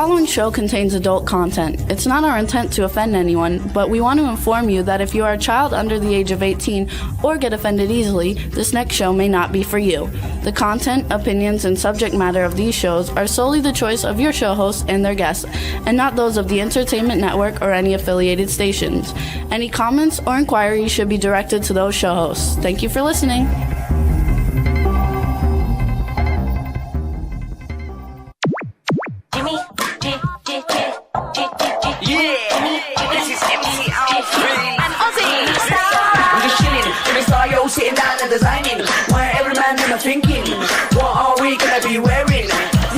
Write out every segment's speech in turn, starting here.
following show contains adult content. It's not our intent to offend anyone, but we want to inform you that if you are a child under the age of 18 or get offended easily, this next show may not be for you. The content, opinions, and subject matter of these shows are solely the choice of your show hosts and their guests, and not those of the Entertainment Network or any affiliated stations. Any comments or inquiries should be directed to those show hosts. Thank you for listening. Sitting down and designing, where every man in a thinking, what are we gonna be wearing?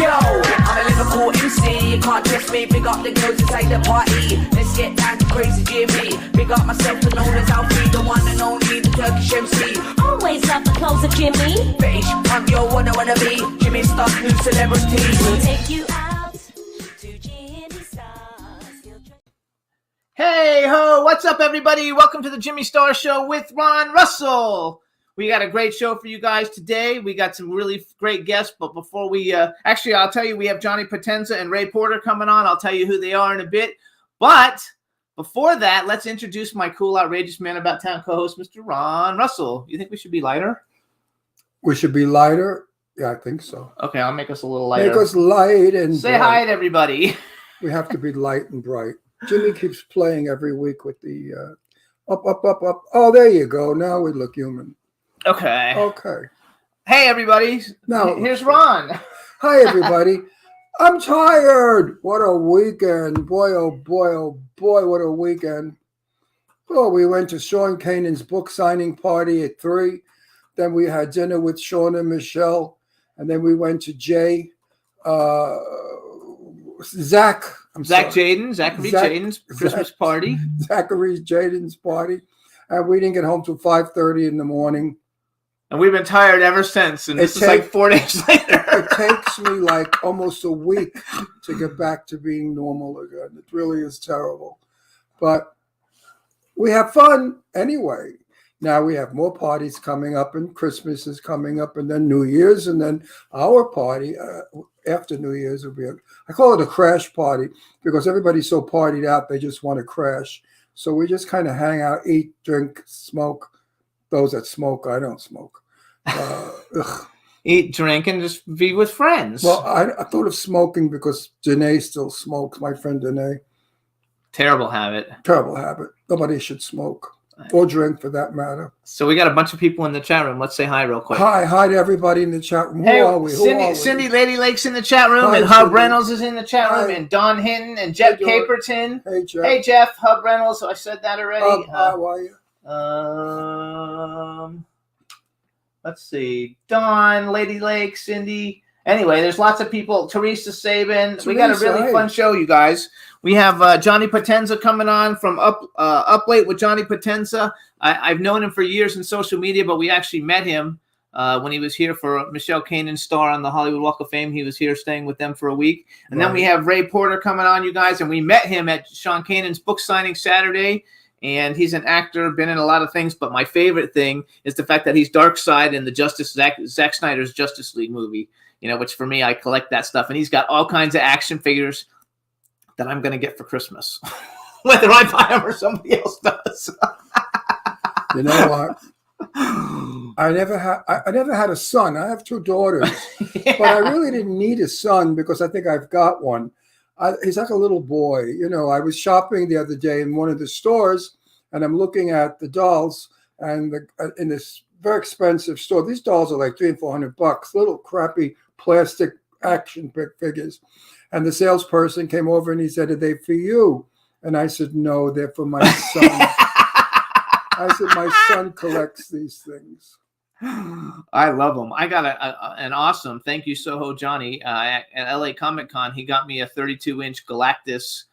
Yo, I'm a Liverpool MC, you can't trust me, big up the girls inside the party. Let's get down to crazy Jimmy, big up myself and known as Alfie, the one and only, the Turkish MC. Always love the clothes of Jimmy. Bitch, I'm your wanna be, Jimmy Star's new celebrity. We'll take you out to Jimmy Star's. Hey ho, what's up everybody? Welcome to the Jimmy Star Show with Ron Russell. We got a great show for you guys today. We got some really great guests, but before we, I'll tell you, we have Johnny Potenza and Ray Porter coming on. I'll tell you who they are in a bit. But before that, let's introduce my cool, outrageous man about town co-host, Mr. Ron Russell. You think we should be lighter? We should be lighter? Yeah, I think so. Okay, I'll make us a little lighter. Make us light and Say bright. hi to everybody. We have to be light and bright. Jimmy keeps playing every week with the up. Oh, there you go. Now we look human. Okay. Okay. Hey, everybody. Now Here's Ron. Hi, everybody. I'm tired. What a weekend. Boy, oh, boy, oh, boy, what a weekend. Oh, we went to Sean Kanan's book signing party at 3. Then we had dinner with Sean and Michelle. And then we went to Zachary Jaden's Christmas party. Zachary Jaden's party. And we didn't get home till 5:30 in the morning. And we've been tired ever since. And this is like 4 days later. It takes me like almost a week to get back to being normal again. It really is terrible. But we have fun anyway. Now we have more parties coming up, and Christmas is coming up, and then New Year's, and then our party after New Year's will be I call it a crash party because everybody's so partied out they just want to crash. So we just kind of hang out, eat, drink, smoke. Those that smoke, I don't smoke. Eat, drink, and just be with friends. Well, I thought of smoking because Danae still smokes. My friend Danae. Terrible habit. Terrible habit. Nobody should smoke or drink for that matter. So we got a bunch of people in the chat room. Let's say hi real quick. Hi to everybody in the chat room. Hey, Who are we? Cindy Lady Lake's in the chat room, Hi, and Hub Cindy. Reynolds is in the chat room, Hi. and Don Hinton, and Jeff Caperton. Hey, Jeff. Hey, Jeff. Hub Reynolds. I said that already. How are you? Let's see. Dawn, Lady Lake, Cindy. Anyway, there's lots of people. Teresa Sabin. We got a really fun show, you guys. We have Johnny Potenza coming on from Up Late with Johnny Potenza. I've known him for years in social media, but we actually met him when he was here for Michelle Kanan's star on the Hollywood Walk of Fame. He was here staying with them for a week. And then we have Ray Porter coming on, you guys, and we met him at Sean Kanan's book signing Saturday. And he's an actor, been in a lot of things, but my favorite thing is the fact that he's Darkseid in the Zack Snyder's Justice League movie, which for me, I collect that stuff. And he's got all kinds of action figures that I'm going to get for Christmas, whether I buy them or somebody else does. You know what? I never had a son. I have 2 daughters, Yeah. but I really didn't need a son because I think I've got one. He's like a little boy. I was shopping the other day in one of the stores, and I'm looking at the dolls, and in this very expensive store, these dolls are like $300 and $400, little crappy plastic action figures. And the salesperson came over and he said, "Are they for you?" And I said, "No, they're for my son." I said, "My son collects these things." I love them. I got an awesome thank you, Soho Johnny, at LA Comic Con. He got me a 32-inch Galactus,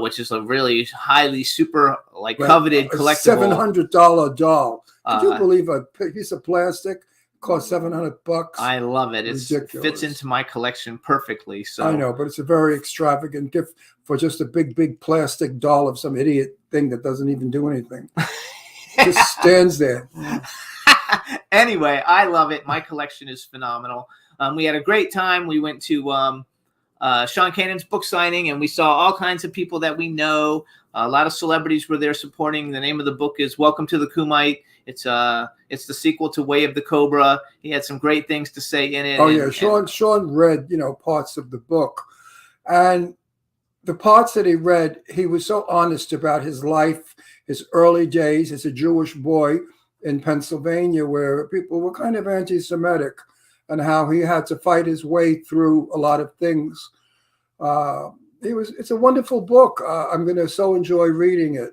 which is a really highly super coveted collectible. $700 doll. Could you believe a piece of plastic costs $700? I love it. It Ridiculous. fits into my collection perfectly. So I know, but it's a very extravagant gift for just a big plastic doll of some idiot thing that doesn't even do anything. Just stands there. Anyway, I love it. My collection is phenomenal. We had a great time. We went to Sean Kanan's book signing, and we saw all kinds of people that we know. A lot of celebrities were there supporting. The name of the book is Welcome to the Kumite. It's the sequel to Way of the Cobra. He had some great things to say in it. Oh yeah, Sean read parts of the book, and the parts that he read, he was so honest about his life, his early days as a Jewish boy in Pennsylvania, where people were kind of anti-Semitic, and how he had to fight his way through a lot of things. It's a wonderful book. I'm going to so enjoy reading it,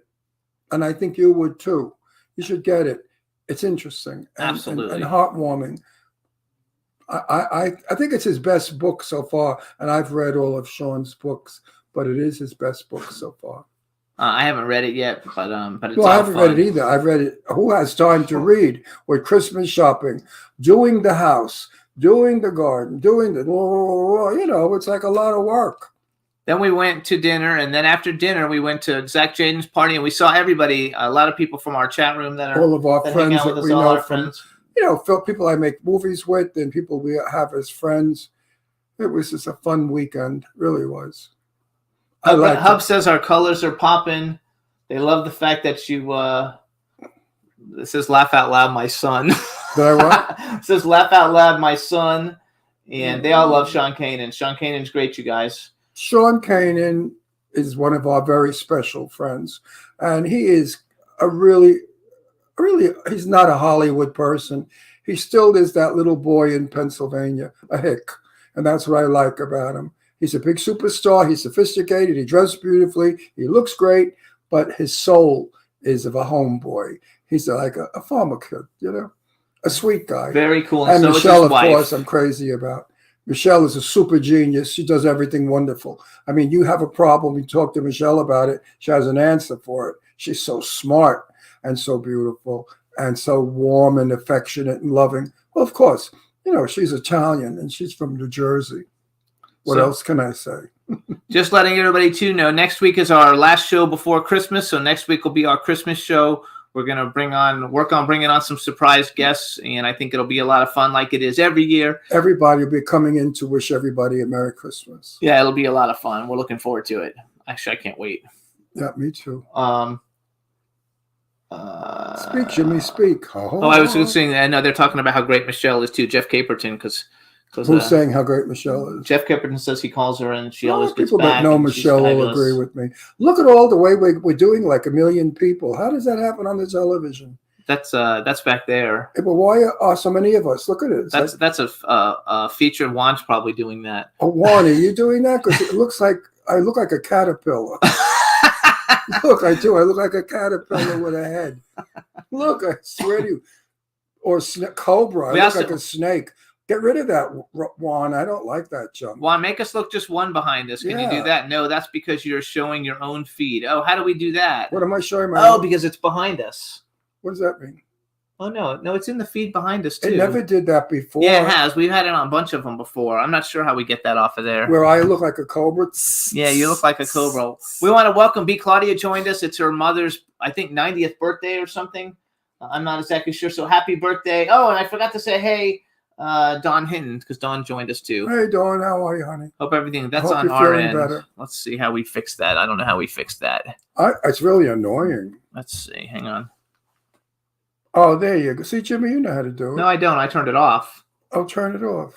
and I think you would too. You should get it. It's interesting Absolutely. and heartwarming. I think it's his best book so far, and I've read all of Sean's books, but it is his best book so far. I haven't read it yet, but it's Well, I haven't read it either. I've read it. Who has time to read with Christmas shopping, doing the house, doing the garden, doing it's like a lot of work. Then we went to dinner, and then after dinner, we went to Zach Jaden's party, and we saw everybody, a lot of people from our chat room that are all of our that friends hang out that with us, we all know our from, friends. people I make movies with and people we have as friends. It was just a fun weekend, really was. Hub says our colors are popping. They love the fact that you. It says "Laugh out loud, my son." Did I what? It says "Laugh out loud, my son," and they all love Sean Kanan. Sean Kanan's great, you guys. Sean Kanan is one of our very special friends, and he is a really, he's not a Hollywood person. He still is that little boy in Pennsylvania, a hick, and that's what I like about him. He's a big superstar. He's sophisticated. He dresses beautifully. He looks great, but his soul is of a homeboy. He's like a farmer kid, a sweet guy. Very cool. And so Michelle, is his of wife. course, I'm crazy about. Michelle is a super genius. She does everything wonderful. I mean, you have a problem, you talk to Michelle about it, she has an answer for it. She's so smart and so beautiful and so warm and affectionate and loving. Well, of course, she's Italian and she's from New Jersey. What else can I say? Just letting everybody too know, next week is our last show before Christmas. So next week will be our Christmas show. We're going to work on bringing on some surprise guests, and I think it'll be a lot of fun like it is every year. Everybody will be coming in to wish everybody a Merry Christmas. Yeah, it'll be a lot of fun. We're looking forward to it. Actually, I can't wait. Yeah, me too. Speak, Jimmy, speak. I was saying, I know they're talking about how great Michelle is too, Jeff Caperton, because who's saying how great Michelle is? Jeff Caperton says he calls her and she always gets people back. that know Michelle will agree with me. Look at all the way we're doing like 1 million people. How does that happen on the television? That's back there. Yeah, but why are so many of us? Look at it. That's a feature. Juan's probably doing that. Oh, Juan, are you doing that? Because it looks like I look like a caterpillar. Look, I do. I look like a caterpillar with a head. Look, I swear to you. Or cobra. I look like a snake. Get rid of that, Juan. I don't like that junk. Juan, make us look just one behind us. Can you do that? No, that's because you're showing your own feed. Oh, how do we do that? What am I showing? Because it's behind us. What does that mean? Oh, no, it's in the feed behind us, too. It never did that before. Yeah, it has. We've had it on a bunch of them before. I'm not sure how we get that off of there. Where I look like a cobra? Yeah, you look like a cobra. We want to welcome B. Claudia joined us. It's her mother's, I think, 90th birthday or something. I'm not exactly sure. So happy birthday. Oh, and I forgot to say, hey, Dawn Hinton, because Dawn joined us too. Hey, Dawn, how are you, honey? Hope everything that's Hope on you're our feeling end. better. Let's see how we fix that. I don't know how we fixed that. It's really annoying. Let's see. Hang on. Oh, there you go. See, Jimmy, you know how to do it. No, I don't. I turned it off. I'll turn it off.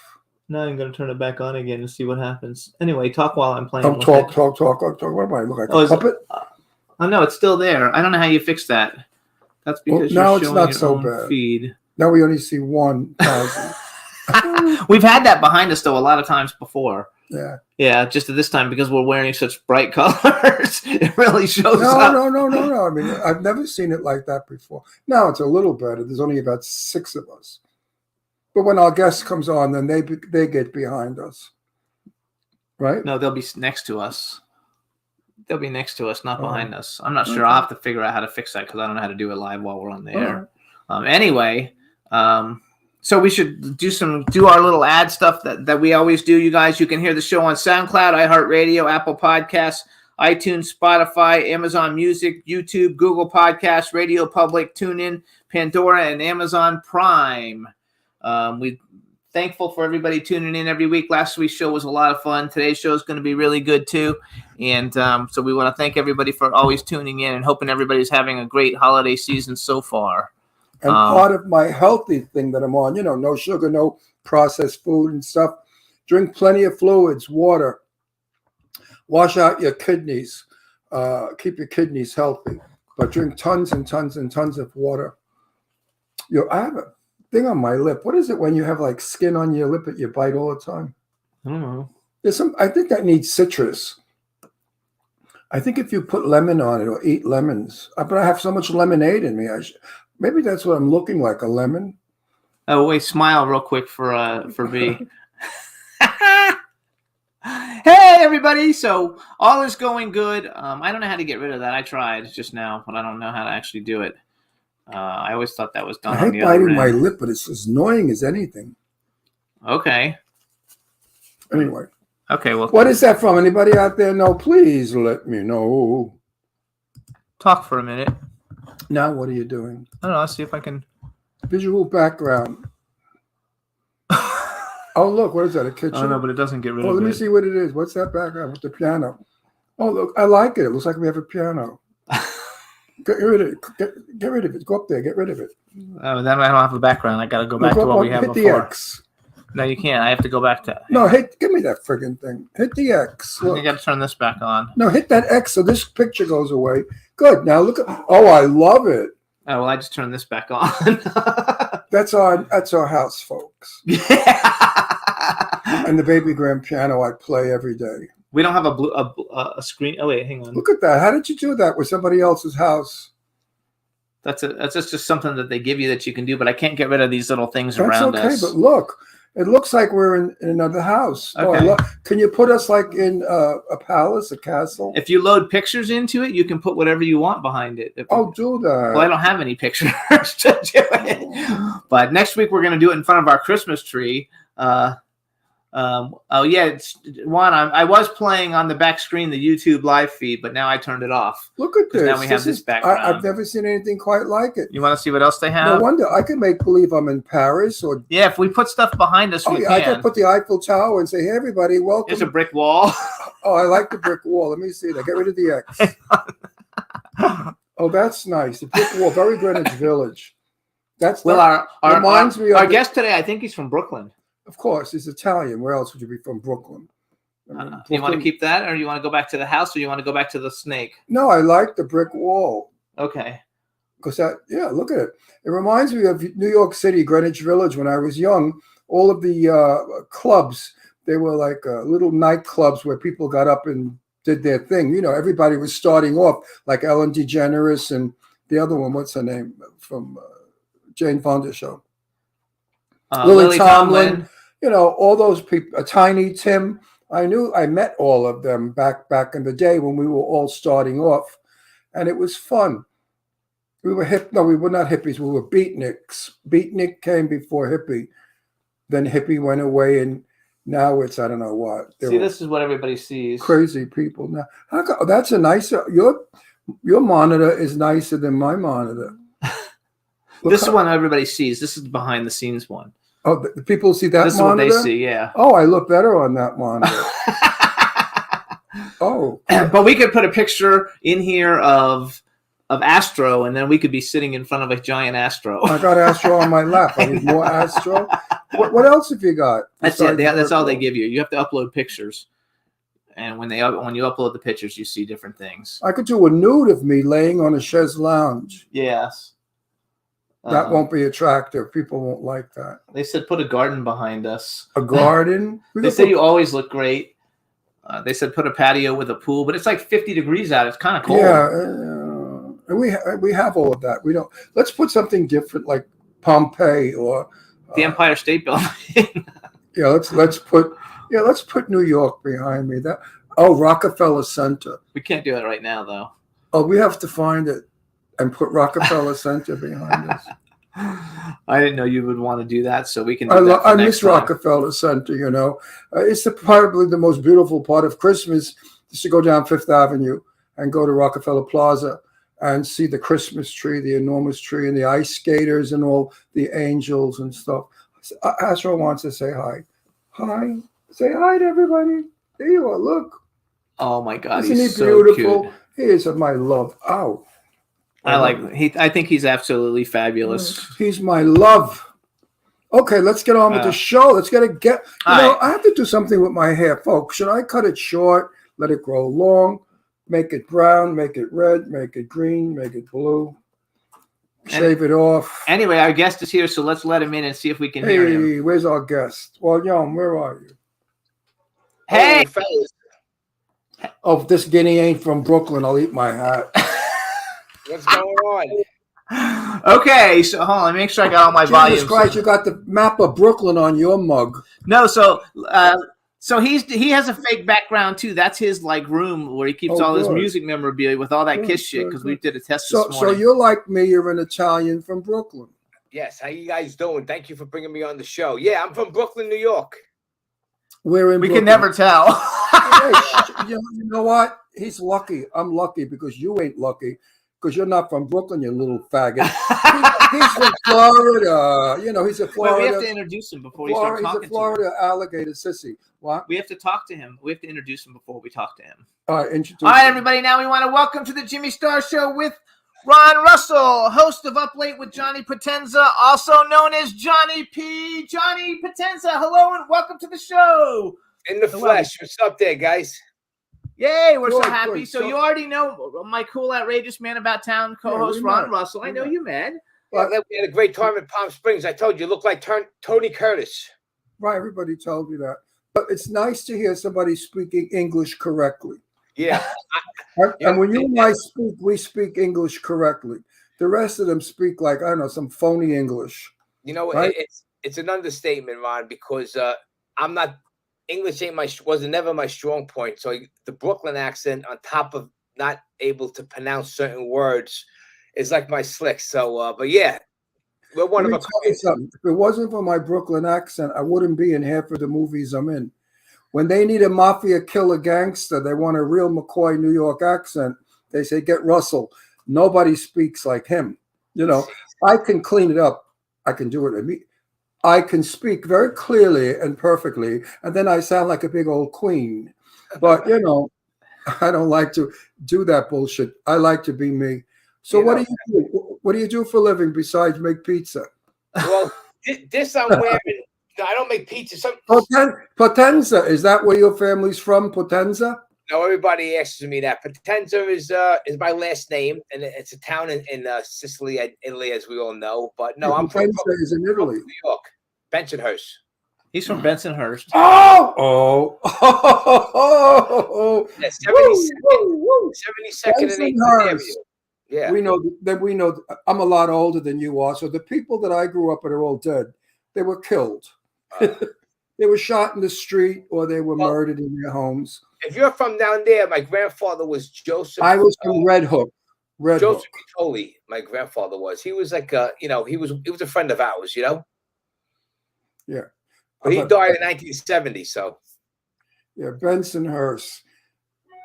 Now I'm going to turn it back on again and see what happens. Anyway, talk while I'm playing. Talk. What do I look like? A puppet? Oh, no, it's still there. I don't know how you fix that. That's because now you're it's showing not your so own bad. feed. Now we only see 1,000. We've had that behind us, though, a lot of times before. Yeah. Yeah, just at this time, because we're wearing such bright colors, it really shows up. No. I mean, I've never seen it like that before. Now it's a little better. There's only about 6 of us. But when our guest comes on, then they get behind us. Right? No, they'll be next to us. They'll be next to us, not behind us. I'm not sure. I'll have to figure out how to fix that because I don't know how to do it live while we're on the air. Anyway, so we should do our little ad stuff that we always do, you guys. You can hear the show on SoundCloud, iHeartRadio, Apple Podcasts, iTunes, Spotify, Amazon Music, YouTube, Google Podcasts, Radio Public, TuneIn, Pandora, and Amazon Prime. We thankful for everybody tuning in every week. Last week's show was a lot of fun. Today's show is going to be really good too. And so we want to thank everybody for always tuning in and hoping everybody's having a great holiday season so far. And part of my healthy thing that I'm on, no sugar, no processed food and stuff. Drink plenty of fluids, water. Wash out your kidneys. Keep your kidneys healthy. But drink tons and tons and tons of water. I have a thing on my lip. What is it when you have like skin on your lip that you bite all the time? I don't know. I think that needs citrus. I think if you put lemon on it or eat lemons, but I have so much lemonade in me. Maybe that's what I'm looking like, a lemon. Oh, wait, smile real quick for B. Hey, everybody. So all is going good. I don't know how to get rid of that. I tried just now, but I don't know how to actually do it. I always thought that was done I on the hate other biting my end. lip, but it's as annoying as anything. Okay. Anyway. Okay, well. What is that from? Anybody out there know? Please let me know. Talk for a minute. Now what are you doing? I don't know. Let's see if I can. Visual background. Oh, look. What is that, a kitchen? I don't know, but it doesn't get rid Oh, of let me it. see what it is. What's that background with the piano? Oh, look. I like it. It looks like we have a piano. Get rid of it. Get rid of it. Go up there. Get rid of it. Oh, then I don't have a background. I got to go back Look to up what we on- had hit the before. X. No, you can't. I have to go back to. No, give me that friggin' thing. Hit the X. I Look. think I got to turn this back on. No, hit that X so this picture goes away. Good. Now look at. Oh, I love it. Oh, well, I just turned this back on. That's our house, folks. And the baby grand piano I play every day. We don't have a screen. Oh, wait, hang on. Look at that. How did you do that with somebody else's house? That's just something that they give you that you can do, but I can't get rid of these little things That's around okay, us. but look, it looks like we're in another house. Oh, Okay. can you put us like in a palace, a castle? If you load pictures into it, you can put whatever you want behind it. Oh, do that. Well, I don't have any pictures to do it. But next week we're going to do it in front of our Christmas tree. Oh yeah, it's Juan. I was playing on the back screen the YouTube live feed, but now I turned it off. Look at 'Cause this. now we have this background. I've never seen anything quite like it. You want to see what else they No have? wonder I can make believe I'm in Paris or. Yeah, if we put stuff behind us, Oh, we yeah, I can. can put the Eiffel Tower and say, "Hey, everybody, welcome." There's a brick wall. Oh, I like the brick wall. Let me see that. Get rid of the X. Oh, that's nice. The brick wall, very Greenwich Village. Well, our reminds me of our the- guest today, I think he's from Brooklyn. Of course, he's Italian. Where else would you be from? Brooklyn. I mean, You want Brooklyn- to keep that, or you want to go back to the house, or you want to go back to the snake? No, I like the brick wall Okay. because look at it. It reminds me of New York City, Greenwich Village. When I was young, all of the clubs, they were like little nightclubs where people got up and did their thing. Everybody was starting off like Ellen DeGeneres and the other one. What's her name from Jane Fonda show? Lily Tomlin. All those people. Tiny Tim. I met all of them back in the day when we were all starting off, and it was fun. We were hip. No, we were not hippies. We were beatniks. Beatnik came before hippie. Then hippie went away, and now it's I don't know what. They're See, this is what everybody sees. crazy people now. That's a nicer. Your monitor is nicer than my monitor. Look This is how- one everybody sees. This is the behind the scenes one. Oh, the people see that This monitor. is what they see. Yeah. Oh, I look better on that monitor. Oh, But we could put a picture in here of Astro, and then we could be sitting in front of a giant Astro. I got Astro on my lap. I need more Astro. What else have you got? That's it. besides the That's all they purple? give you. You have to upload pictures, and when you upload the pictures, you see different things. I could do a nude of me laying on a chaise lounge. Yes. That won't be attractive. People won't like that. They said put a garden behind us. A garden. We They could said put- you always look great. They said put a patio with a pool, but it's like 50 degrees out. It's kind of cold. Yeah, and we have all of that. We don't. Let's put something different like Pompeii or The Empire State Building. yeah. Let's put New York behind me. Rockefeller Center. We can't do it right now, though. Oh, we have to find it and put Rockefeller Center behind us. I didn't know you would want to do that, so we can do that for I next miss time. Rockefeller Center. It's probably the most beautiful part of Christmas is to go down Fifth Avenue and go to Rockefeller Plaza and see the Christmas tree, the enormous tree, and the ice skaters and all the angels and stuff. Astro wants to say hi. Hi. Say hi to everybody. There you are. Look. Oh my God, Isn't he he's so beautiful? cute. He is my love. Ow. I think he's absolutely fabulous. He's my love. Okay, let's get on with the show. Let's get. I have to do something with my hair, folks. Should I cut it short, let it grow long, make it brown, make it red, make it green, make it blue, shave it off? Anyway, our guest is here, so let's let him in and see if we can hear him. Hey, where's our guest? Well, Yom, where are you? Hey, fellas. Oh, if this guinea ain't from Brooklyn, I'll eat my hat. What's going on? Okay, so hold on, let me make sure I got all my Jesus volumes. Christ, you got the map of Brooklyn on your mug. No, so he has a fake background too. That's his like room where he keeps all his music memorabilia with all that Kiss shit because we did a test this morning. So you're like me, you're an Italian from Brooklyn. Yes, how you guys doing? Thank you for bringing me on the show. Yeah, I'm from Brooklyn, New York. We're in we Brooklyn. can never tell. Hey, you know what? He's lucky. I'm lucky because you ain't lucky because you're not from Brooklyn, you little faggot. He's from Florida. You know, he's a Florida. Wait, we have to introduce him before we start talking. He's a Florida alligator sissy. What? We have to talk to him. We have to introduce him before we talk to him. All right, introduce. All right, everybody. Now we want to welcome to the Jimmy Star Show with Ron Russell, host of Up Late with Johnny Potenza, also known as Johnny P. Johnny Potenza, hello and welcome to the show. In the flesh. What's up there, guys? Yay, we're so Good, happy. good. So you already know my cool, outrageous man about town co-host we Ron met. Russell. I know you, man. Yeah, we had a great time in Palm Springs. I told you, look like Tony Curtis. Right, everybody told me that. But it's nice to hear somebody speaking English correctly. Yeah. And when you and I speak, we speak English correctly. The rest of them speak like, I don't know, some phony English. You know, Right? it's an understatement, Ron, because I'm not English wasn't never my strong point. So the Brooklyn accent, on top of not able to pronounce certain words, is like my slick. So, but yeah, we're one Let of me a tell you something. If it wasn't for my Brooklyn accent, I wouldn't be in half of the movies I'm in. When they need a mafia killer gangster, they want a real McCoy New York accent. They say, get Russell. Nobody speaks like him. You know, I can clean it up. I can do it. I can speak very clearly and perfectly, and then I sound like a big old queen. But, you know, I don't like to do that bullshit. I like to be me. So what do you do? What do you do for a living besides make pizza? Well, this I'm wearing. No, I don't make pizza. Potenza, is that where your family's from? Potenza? No, everybody asks me that. Potenza is my last name, and it's a town in Sicily, Italy, as we all know. But no, I'm from Potenza is in Italy. New York, Bensonhurst. He's from Bensonhurst. Oh. Yeah, 72nd and 8th Avenue. Yeah, We know. I'm a lot older than you are, so the people that I grew up with are all dead. They were killed. They were shot in the street, or they were murdered in their homes. if you're from down there, my grandfather was Joseph. I was from Red Hook. Joseph Vitoli, my grandfather was. He was like he was a friend of ours, you know. Yeah. But he died in 1970, so. Yeah, Bensonhurst.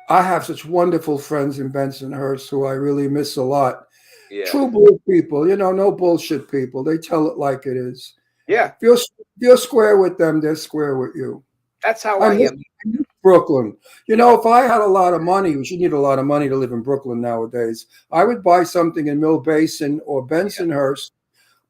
I have such wonderful friends in Bensonhurst who I really miss a lot. Yeah. True blue people, no bullshit people. They tell it like it is. Yeah. If you're square with them, they're square with you. That's how I am. Brooklyn. If I had a lot of money, which you need a lot of money to live in Brooklyn nowadays, I would buy something in Mill Basin or Bensonhurst,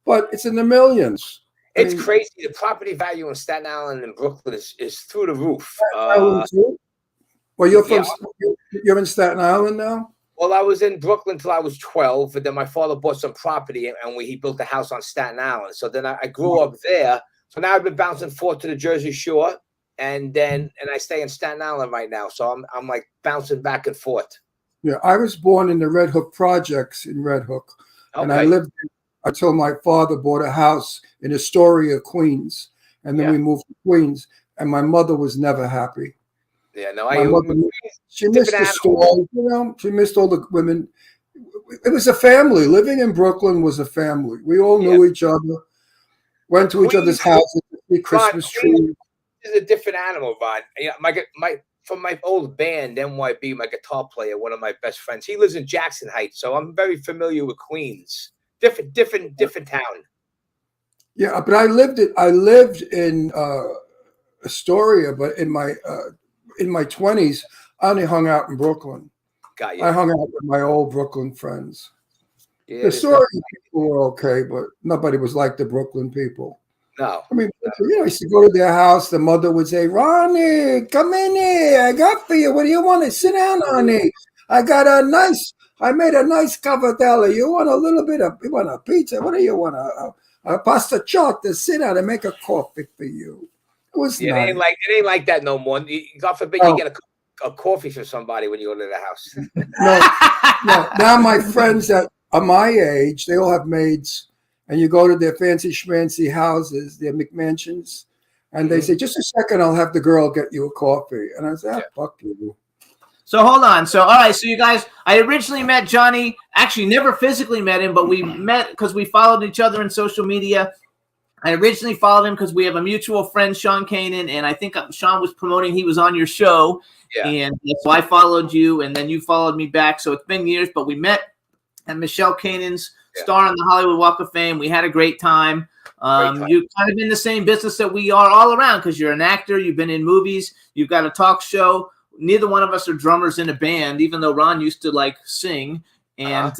but it's in the millions. It's crazy. The property value in Staten Island and Brooklyn is through the roof. Well, you're in Staten Island now? Well, I was in Brooklyn until I was 12, and then my father bought some property, and he built a house on Staten Island. So then I grew up there. So now I've been bouncing forth to the Jersey Shore, and I stay in Staten Island right now. So I'm like bouncing back and forth. Yeah, I was born in the Red Hook projects in Red Hook, and I lived there until my father bought a house in Astoria, Queens, and then we moved to Queens, and my mother was never happy. Yeah, no, she missed the store, she missed all the women. It was a family. Living in Brooklyn was a family. We all knew each other, went to each other's houses to see Christmas trees. This is a different animal, Ron. From my old band, NYB, my guitar player, one of my best friends, he lives in Jackson Heights, so I'm very familiar with Queens. Different town. Yeah, but I lived in Astoria, but in my 20s, I only hung out in Brooklyn. Got you. I hung out with my old Brooklyn friends. Yeah, The there's Astoria people were okay, but nobody was like the Brooklyn people. no. I mean, I used to go to their house. The mother would say, "Ronnie, come in here. I got for you. What do you want? Sit down, honey. I made a nice cavatelli. You want you want a pizza? What do you want? A pasta ciotto? Sit down and make a coffee for you." It was Yeah, nice. it ain't like that no more. God forbid Oh. you get a coffee for somebody when you go to the house. No, now my friends that are my age, they all have maids, and you go to their fancy schmancy houses, their McMansions, and they say, "Just a second, I'll have the girl get you a coffee." And I say, "Fuck you." So hold on. So all right. So you guys, I originally met Johnny. Actually, never physically met him, but we met because we followed each other in social media. I originally followed him because we have a mutual friend, Sean Kanan, and I think Sean was promoting he was on your show. Yeah. And so I followed you, and then you followed me back. So it's been years, but we met at Michelle Kanan's star on the Hollywood Walk of Fame. We had a great time. You've kind of been in the same business that we are all around because you're an actor. You've been in movies. You've got a talk show. Neither one of us are drummers in a band, even though Ron used to like sing. And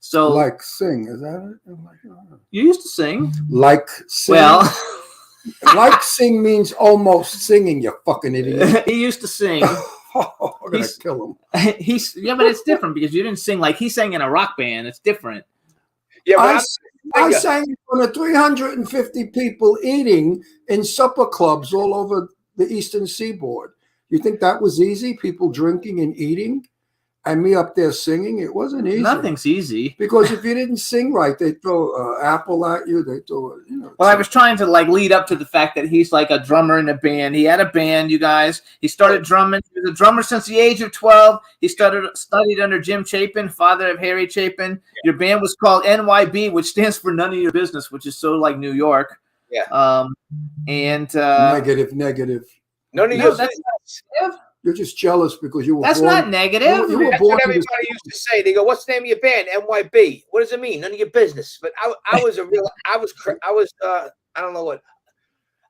so Like sing, is that it? you used to sing. Like sing. Well, Like sing means almost singing, you fucking idiot. he used to sing. I'm gonna kill him. But it's different because you didn't sing like he sang in a rock band. It's different. Yeah, but I sang in front of 350 people eating in supper clubs all over the Eastern Seaboard. You think that was easy? People drinking and eating, and me up there singing? It wasn't easy. Nothing's easy. Because if you didn't sing right, they throw an apple at you. They throw, Well, I was trying to like lead up to the fact that he's like a drummer in a band. He had a band, you guys. He started drumming. He was a drummer since the age of 12. He studied under Jim Chapin, father of Harry Chapin. Your band was called NYB, which stands for None of Your Business, which is so like New York. Yeah. Negative. None of No, yours. that's not negative. You're just jealous because you were That's born. not negative. You were That's born what in this- everybody used to say. They go, "What's the name of your band?" NYB. What does it mean? None of your business. But I was I don't know what.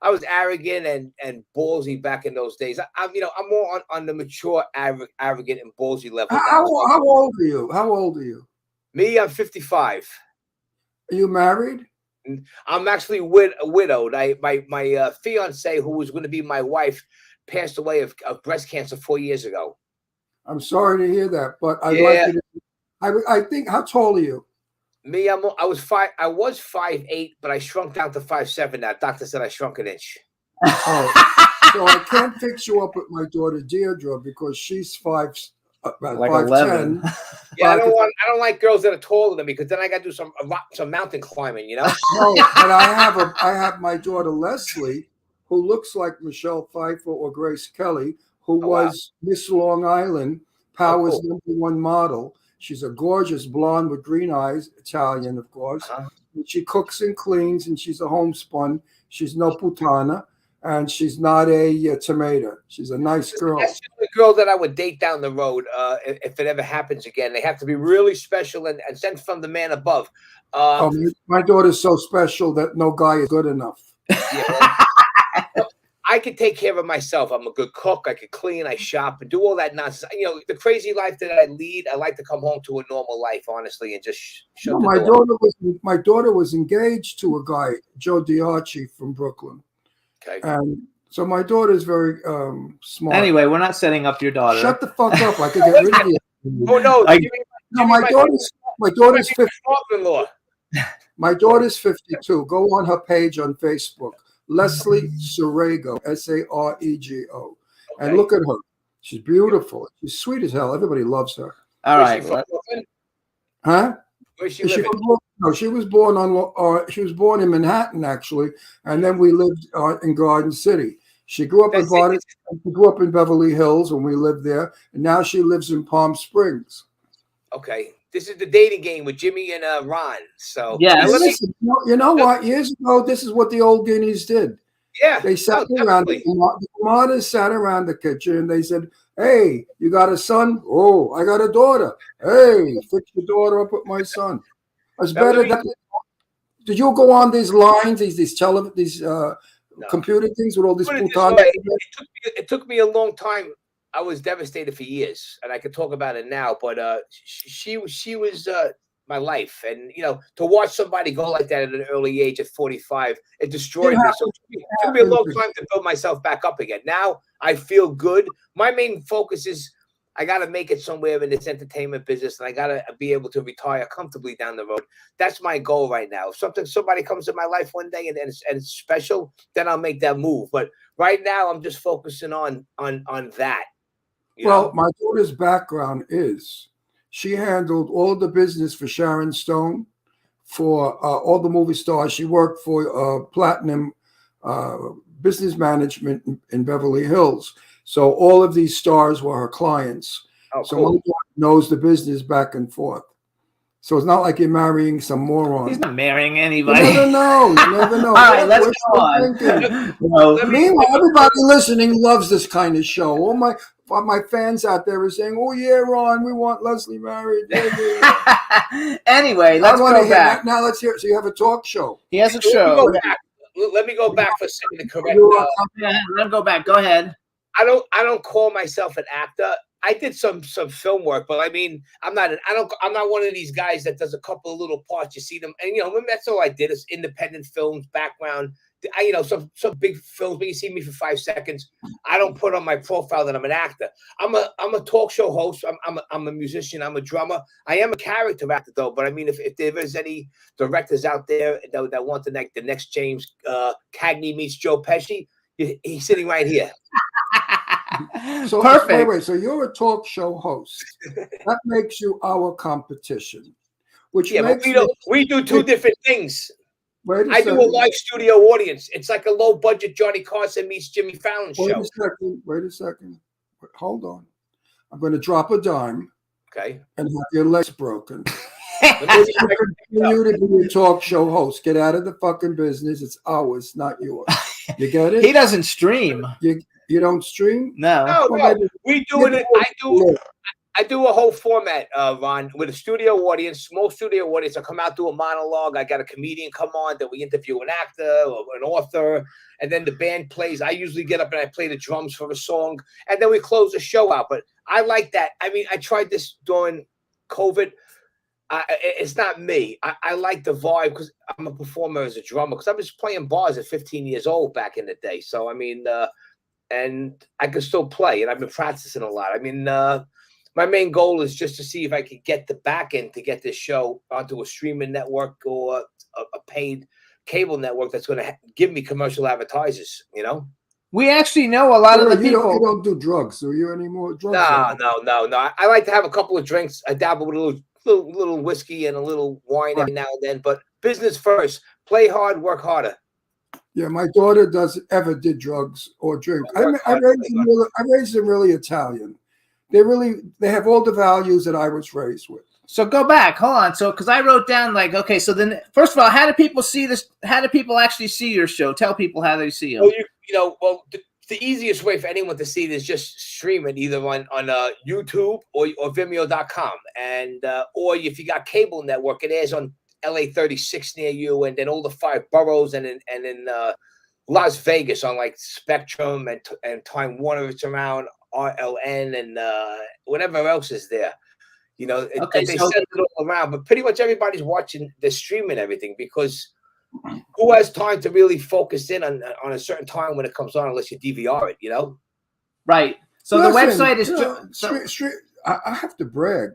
I was arrogant and ballsy back in those days. I'm more on the mature, arrogant and ballsy level. How old are you? How old are you? Me, I'm 55. Are you married? I'm actually widowed. My fiance, who was going to be my wife, passed away of breast cancer 4 years ago. I'm sorry to hear that, but I'd Yeah. like you to. I think. How tall are you? Me, I was 5'8", but I shrunk down to 5'7". Now, doctor said I shrunk an inch. Oh, so I can't fix you up with my daughter Deirdre because she's about Like 5'10". 11. Yeah, I don't like girls that are taller than me because then I got to do some mountain climbing. No, but I have my daughter Leslie, who looks like Michelle Pfeiffer or Grace Kelly, who was Miss Long Island, Power's #1 model. She's a gorgeous blonde with green eyes, Italian, of course. She cooks and cleans, and she's a homespun. She's no putana, and she's not a tomato. She's a nice girl. That's the girl that I would date down the road if it ever happens again. They have to be really special and sent from the man above. My daughter's so special that no guy is good enough. I could take care of myself. I'm a good cook. I could clean. I shop and do all that nonsense. The crazy life that I lead. I like to come home to a normal life, honestly, and just shut the door. My daughter was engaged to a guy, Joe Diarchi from Brooklyn. Okay. And so my daughter's very smart. Anyway, we're not setting up your daughter. Shut the fuck up! I could get rid of you. Oh no! My daughter's 50. Father-in-law. My daughter's 52. Go on her page on Facebook, Leslie Sarego, Sarego, and look at her. She's beautiful. She's sweet as hell. Everybody loves her. All right. Huh? Where's she She living? was born in Manhattan actually, and then we lived in Garden City. She grew up in Beverly Hills, and we lived there. And now she lives in Palm Springs. Okay, this is the dating game with Jimmy and Ron. So yeah, Listen, you know what? Years ago, this is what the old guineas did. Yeah, They sat around. The commanders sat around the kitchen, and they said, "Hey, you got a son? Oh, I got a daughter. Hey, fix your daughter up with my son." It's better than Did you go on these lines, these No. computer things with all these Put it this putans? way, it took me a long time. I was devastated for years, and I could talk about it now. But she was my life, and to watch somebody go like that at an early age, at 45, it destroyed me. So it took me a long time to build myself back up again. Now I feel good. My main focus is I got to make it somewhere in this entertainment business, and I got to be able to retire comfortably down the road. That's my goal right now. If somebody comes in my life one day and it's special, then I'll make that move. But right now, I'm just focusing on that. Well, my daughter's background is she handled all the business for Sharon Stone, for all the movie stars. She worked for Platinum Business Management in Beverly Hills. So all of these stars were her clients. Oh, so cool. my daughter knows the business back and forth. So it's not like you're marrying some moron. He's not marrying You anybody. never know. You never know. All right, let's We're go still on. thinking. No. Meanwhile, everybody listening loves this kind of show. All my fans out there are saying, "Oh yeah, Ron, we want Leslie married." Yeah. Anyway, let's I wanna go hear back. that. Now let's hear it. So you have a talk show. He has a Let me show. go back. Let me go back for a second to correct. Yeah, let him go back. Go ahead. I don't call myself an actor. I did some film work, but I mean, I'm not one of these guys that does a couple of little parts. You see them, and that's all I did is independent films, background. Some big films, but you see me for 5 seconds. I don't put on my profile that I'm an actor. I'm a talk show host. I'm a musician. I'm a drummer. I am a character actor though. But I mean, if there is any directors out there that want the next James Cagney meets Joe Pesci, he's sitting right here. So Perfect. wait. So you're a talk show host. That makes you our competition. Which Yeah, makes but we do two different things. I do a live studio audience. It's like a low budget Johnny Carson meets Jimmy Fallon show. Wait a second. Hold on. I'm going to drop a dime Okay. and have your legs broken. You to be a talk show host. Get out of the fucking business. It's ours, not yours. You get it? He doesn't stream. You don't stream? No. No. We do it. I do a whole format, Ron, with a studio audience, small studio audience. I come out, do a monologue. I got a comedian come on, then we interview an actor or an author, and then the band plays. I usually get up and I play the drums for a song, and then we close the show out. But I like that. I mean, I tried this during COVID. It's not me. I like the vibe because I'm a performer as a drummer, because I was playing bars at 15 years old back in the day. So, I mean, and I can still play, and I've been practicing a lot. I mean, my main goal is just to see if I could get the back end to get this show onto a streaming network or a paid cable network that's going to give me commercial advertisers, We actually know a lot of the people. You don't do drugs, do you anymore? Drugs? No. I like to have a couple of drinks. I dabble with a little whiskey and a little wine every now and then, but business first. Play hard, work harder. Yeah, my daughter doesn't ever did drugs or drink. I raised them really Italian. They have all the values that I was raised with. So go back. Hold on. So, because I wrote down okay. So then, first of all, how do people see this? How do people actually see your show? Tell people how they see you. Well, the easiest way for anyone to see it is just stream it either on YouTube or Vimeo.com, and or if you got cable network, it airs on LA 36 near you, and then all the 5 boroughs, and in Las Vegas on like Spectrum and Time Warner. It's around RLN and whatever else is there. They send it all around, but pretty much everybody's watching the streaming everything, because who has time to really focus in on a certain time when it comes on unless you DVR it, Right. So the website is. I have to brag.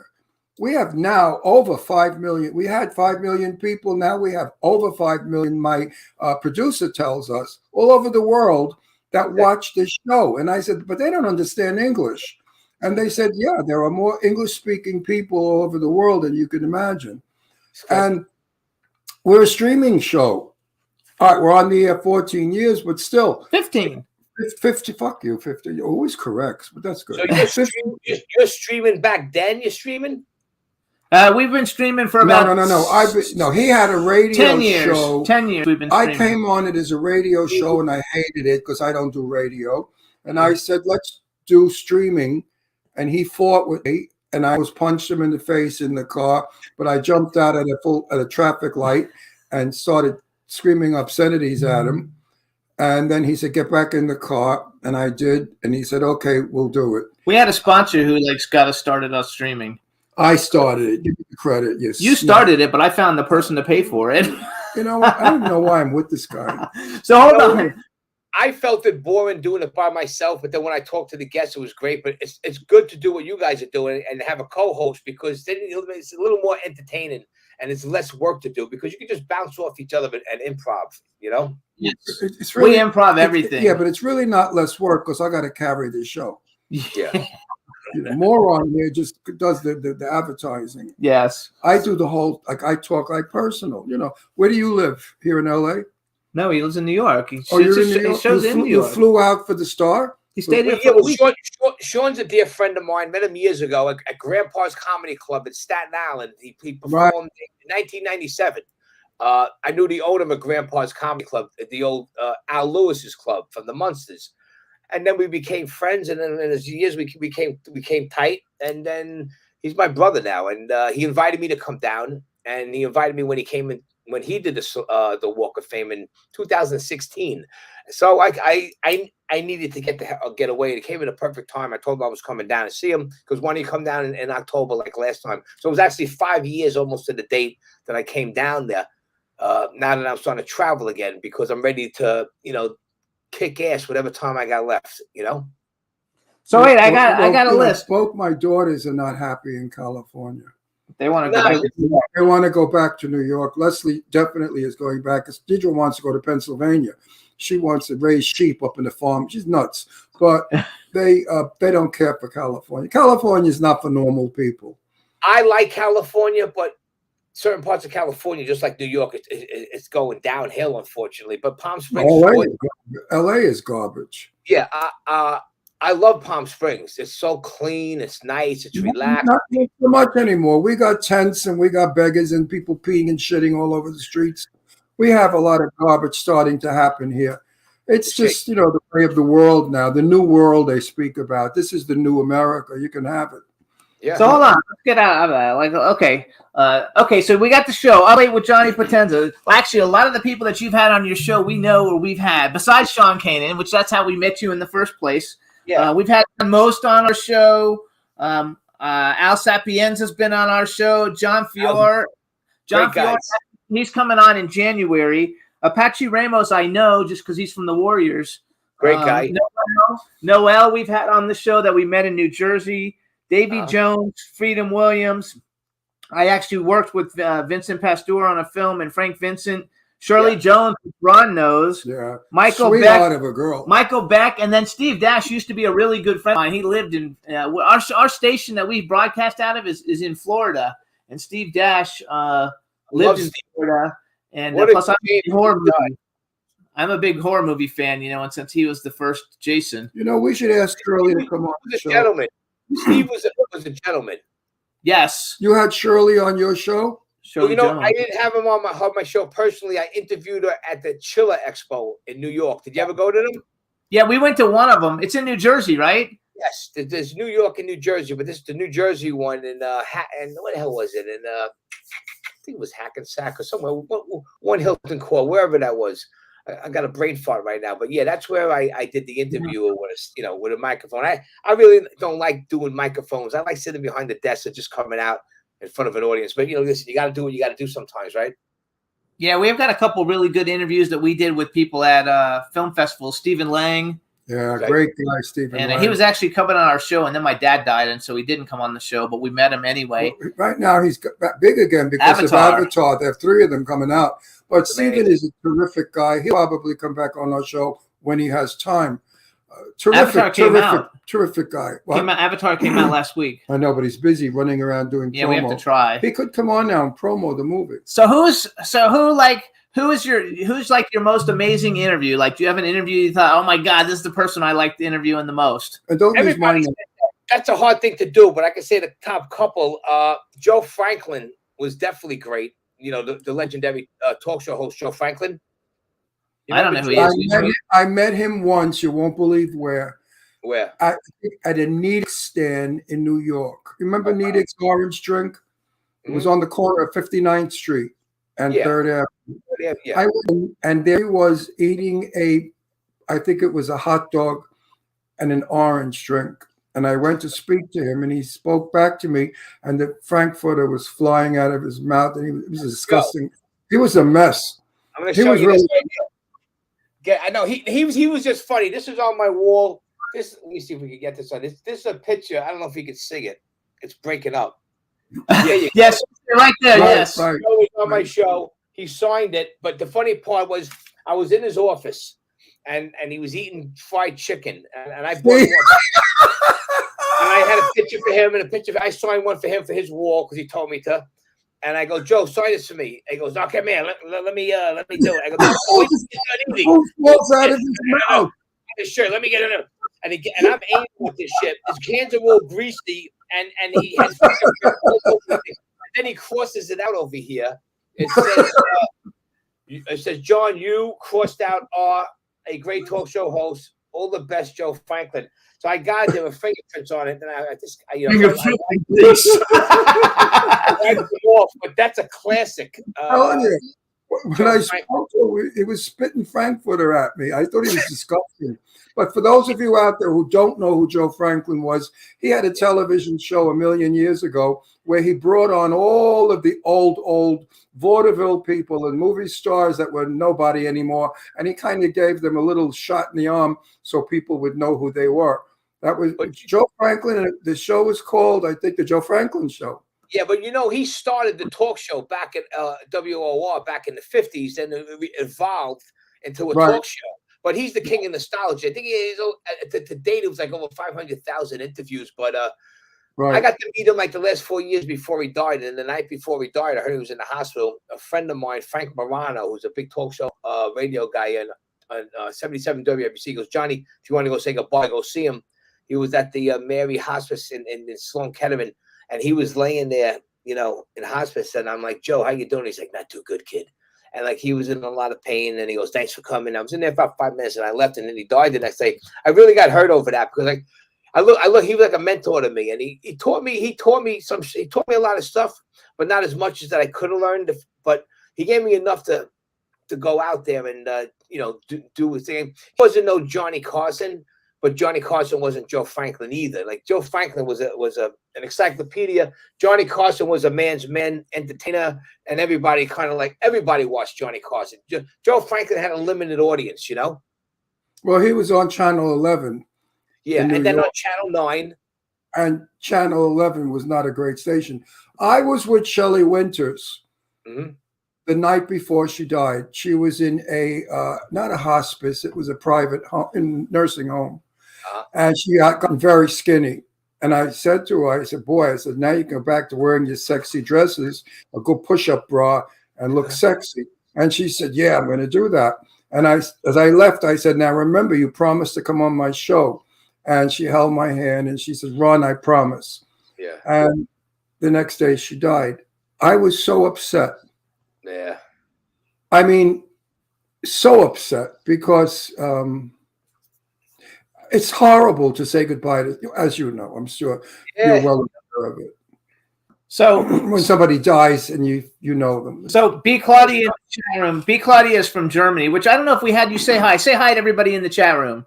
We have now over 5 million. We had 5 million people. Now we have over 5 million. My producer tells us all over the world that watch this show. And I said, but they don't understand English. And they said, yeah, there are more English-speaking people all over the world than you can imagine. And we're a streaming show. All right, we're on the air 14 years, but still. 15. 50, fuck you, 50. You're always correct, but that's good. So you're streaming back then? You're streaming? We've been streaming for about No. He had a radio 10 years. show. 10 years we've been streaming. I came on it as a radio show, and I hated it because I don't do radio. And I said, let's do streaming. And he fought with me, and I was punched him in the face in the car. But I jumped out at a traffic light, and started screaming obscenities at him. And then he said, "Get back in the car." And I did. And he said, "Okay, we'll do it." We had a sponsor who got us started us streaming. I started it. Give me the credit. Yes. You started it, but I found the person to pay for it. You know what? I don't know why I'm with this guy. So hold on. I felt it boring doing it by myself, but then when I talked to the guests, it was great. But it's good to do what you guys are doing and have a co-host, because then it's a little more entertaining and it's less work to do, because you can just bounce off each other and improv, you know? Yes. It's really, We improv everything. Yeah, but it's really not less work because I got to carry this show. Yeah. Moron here just does the advertising. Yes. I do the whole, like, I talk like personal. Where do you live? Here in LA? No, he lives in New York. He Oh, you're in he New York? shows in New You York. flew out for the Star? He stayed here Yeah, for a well, week. Sean's a dear friend of mine. Met him years ago at Grandpa's Comedy Club in Staten Island. He performed in 1997. I knew the owner of Grandpa's Comedy Club, the old Al Lewis's club from the Munsters. And then we became friends, and then as years we became tight. And then he's my brother now, and he invited me to come down, and he invited me when he came in, when he did the Walk of Fame in 2016. So I needed to get away. It came at a perfect time. I told him I was coming down to see him, because when he come down in October like last time, so it was actually 5 years almost to the date that I came down there. Now that I'm starting to travel again, because I'm ready to kick ass whatever time I got left. So wait, I got a list. Both my daughters are not happy in California. They want to go No. back to New York. They want to go back to New York. Leslie definitely is going back. Deidre wants to go to Pennsylvania. She wants to raise sheep up in the farm. She's nuts. But they don't care for California. California is not for normal people. I like California, but certain parts of California, just like New York, it's going downhill, unfortunately. But Palm Springs, LA is garbage. yeah, I love Palm Springs. It's so clean, it's nice, it's relaxed. Not so much anymore. We got tents and we got beggars and people peeing and shitting all over the streets. We have a lot of garbage starting to happen here. It's just, the way of the world now, the new world they speak about. This is the new America. You can have it. Yeah. So hold on, let's get out of that. Okay, so we got the show Up Late with Johnny Potenza. Well, actually, a lot of the people that you've had on your show, we know or we've had, besides Sean Kanan, which that's how we met you in the first place. Yeah. We've had most on our show. Al Sapienza's been on our show. John Fiore. Great guys. He's coming on in January. Apache Ramos, I know just because he's from the Warriors. Great guy. Noel, we've had on the show that we met in New Jersey. Davy Jones, Freedom Williams. I actually worked with Vincent Pastore on a film, and Frank Vincent. Shirley Jones, Ron knows. Yeah. Michael Sweetheart Beck. of a girl. Michael Beck, and then Steve Dash used to be a really good friend of mine. He lived in our station that we broadcast out of is in Florida, and Steve Dash lived in Florida. And plus, I'm a big horror movie. I'm a big horror movie fan, and since he was the first Jason, We should ask Shirley to come on the show. Gentleman. Steve was a gentleman. yes. You had Shirley on your show? Shirley Well, Jones. I didn't have him on my show personally. I interviewed her at the Chiller Expo in New York. Did you ever go to them? Yeah, we went to one of them. It's in New Jersey, right? Yes, there's New York and New Jersey, but this is the New Jersey one. And what the hell was it? And I think it was Hackensack or somewhere. One Hilton Court, wherever that was. I got a brain fart right now, but yeah, that's where I did the interview with a microphone. I really don't like doing microphones. I like sitting behind the desk and just coming out in front of an audience. But listen, you got to do what you got to do sometimes, right? Yeah, we've got a couple really good interviews that we did with people at film festivals. Stephen Lang, Yeah, great guy, Stephen. and Lang. he was actually coming on our show, and then my dad died, and so he didn't come on the show, but we met him anyway. Well, right now he's got big again because of Avatar. There are 3 of them coming out. But Stephen is a terrific guy. He'll probably come back on our show when he has time. Terrific guy. Avatar came out last week. I know, but he's busy running around doing promo. Yeah, we have to try. He could come on now and promo the movie. Who's your most amazing interview? Like, do you have an interview you thought, oh my God, this is the person I like interviewing the most? And don't use my name. That's a hard thing to do, but I can say the top couple. Joe Franklin was definitely great. The legendary talk show host, Joe Franklin. I don't know who he is. I met him once. You won't believe where. Where? At a Nidix stand in New York. Remember Nidix orange drink? It was on the corner of 59th Street and 3rd Avenue. Yeah. I went, and there he was eating I think it was a hot dog and an orange drink. And I went to speak to him, and he spoke back to me, and the Frankfurter was flying out of his mouth, and it was disgusting. He was a mess. I'm going to He show was you really. this right here. I know he was just funny. This is on my wall. Let me see if we can get this on. This is a picture. I don't know if you can see it. It's breaking up. Yeah, Yes, right there. Right, Yes. right. It was on my show. He signed it, but the funny part was I was in his office, and he was eating fried chicken, and I bought one. And I had a picture for him and a picture. I signed one for him for his wall because he told me to. And I go, Joe, sign this for me. He goes, okay, man, let me do it. I go, wait, it's not easy. Who falls out of his mouth? His shirt, let me get it in. And I'm aiming with this shit. His hands are all greasy, and he has. And then he crosses it out over here. It says, John, you crossed out a great talk show host. All the best, Joe Franklin. So I got there with fingerprints on it, and I just, I wiped them off. But that's a classic. Telling you, when I spoke to him, he was spitting Frankfurter at me. I thought he was disgusting. But for those of you out there who don't know who Joe Franklin was, he had a television show a million years ago where he brought on all of the old vaudeville people and movie stars that were nobody anymore, and he kind of gave them a little shot in the arm so people would know who they were. That was Joe Franklin, and the show was called, I think, the Joe Franklin Show. Yeah, but he started the talk show back at WOR back in the 50s, and it evolved into a talk show. But he's the king of nostalgia. I think he is, to date, it was like over 500,000 interviews. But I got to meet him like the last 4 years before he died. And the night before he died, I heard he was in the hospital. A friend of mine, Frank Morano, who's a big talk show radio guy on 77 WIBC, goes, Johnny, if you want to go say goodbye, go see him. He was at the Mary Hospice in Sloan Kettering, and he was laying there, in hospice. And I'm like, Joe, how you doing? He's like, not too good, kid. And like he was in a lot of pain, and he goes, "Thanks for coming." I was in there about 5 minutes, and I left, and then he died the next day. I really got hurt over that because I look. He was like a mentor to me, and he taught me a lot of stuff, but not as much as that I could have learned. But he gave me enough to go out there and do his thing. He wasn't no Johnny Carson, but Johnny Carson wasn't Joe Franklin either. Like Joe Franklin was an encyclopedia. Johnny Carson was a man's man entertainer, and everybody watched Johnny Carson. Joe Franklin had a limited audience, Well, he was on Channel 11. Yeah, and then on Channel 9. And Channel 11 was not a great station. I was with Shelley Winters the night before she died. She was in not a hospice, it was a private nursing home. And she had gotten very skinny. And I said to her, I said, now you can go back to wearing your sexy dresses, a good push-up bra, and look sexy. And she said, yeah, I'm going to do that. And as I left, I said, now remember, you promised to come on my show. And she held my hand and she said, Ron, I promise. Yeah. And the next day she died. I was so upset. Yeah. I mean, so upset because it's horrible to say goodbye to, as you know, I'm sure you're well aware of it. So when somebody dies and you know them. So B. Claudia in the chat room. B. Claudia is from Germany, which I don't know if we had you say hi. Say hi to everybody in the chat room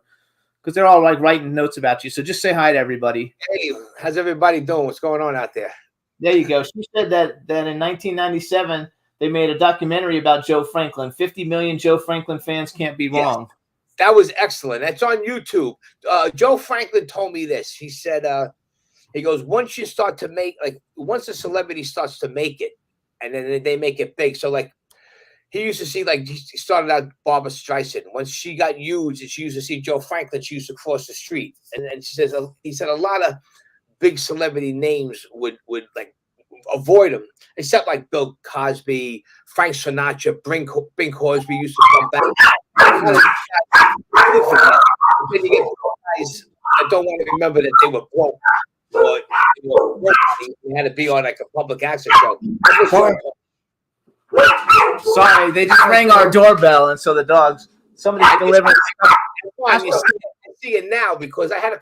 because they're all like writing notes about you. So just say hi to everybody. Hey, how's everybody doing? What's going on out there? There you go. She said that in 1997 they made a documentary about Joe Franklin. 50 million Joe Franklin fans can't be wrong. That was excellent. That's on YouTube. Joe Franklin told me this. He said, he goes, once you start to make, once a celebrity starts to make it, and then they make it big. So, he used to see, he started out Barbra Streisand. Once she got huge, and she used to see Joe Franklin, she used to cross the street. And she says, he said a lot of big celebrity names would avoid him, except Bill Cosby, Frank Sinatra, Bing Crosby used to come back. Then you get guys that don't want to remember that they were broke. Or they had to be on a public access show. Sorry, they just rang our doorbell, and so the dogs. Somebody's delivering. I see it now because I had a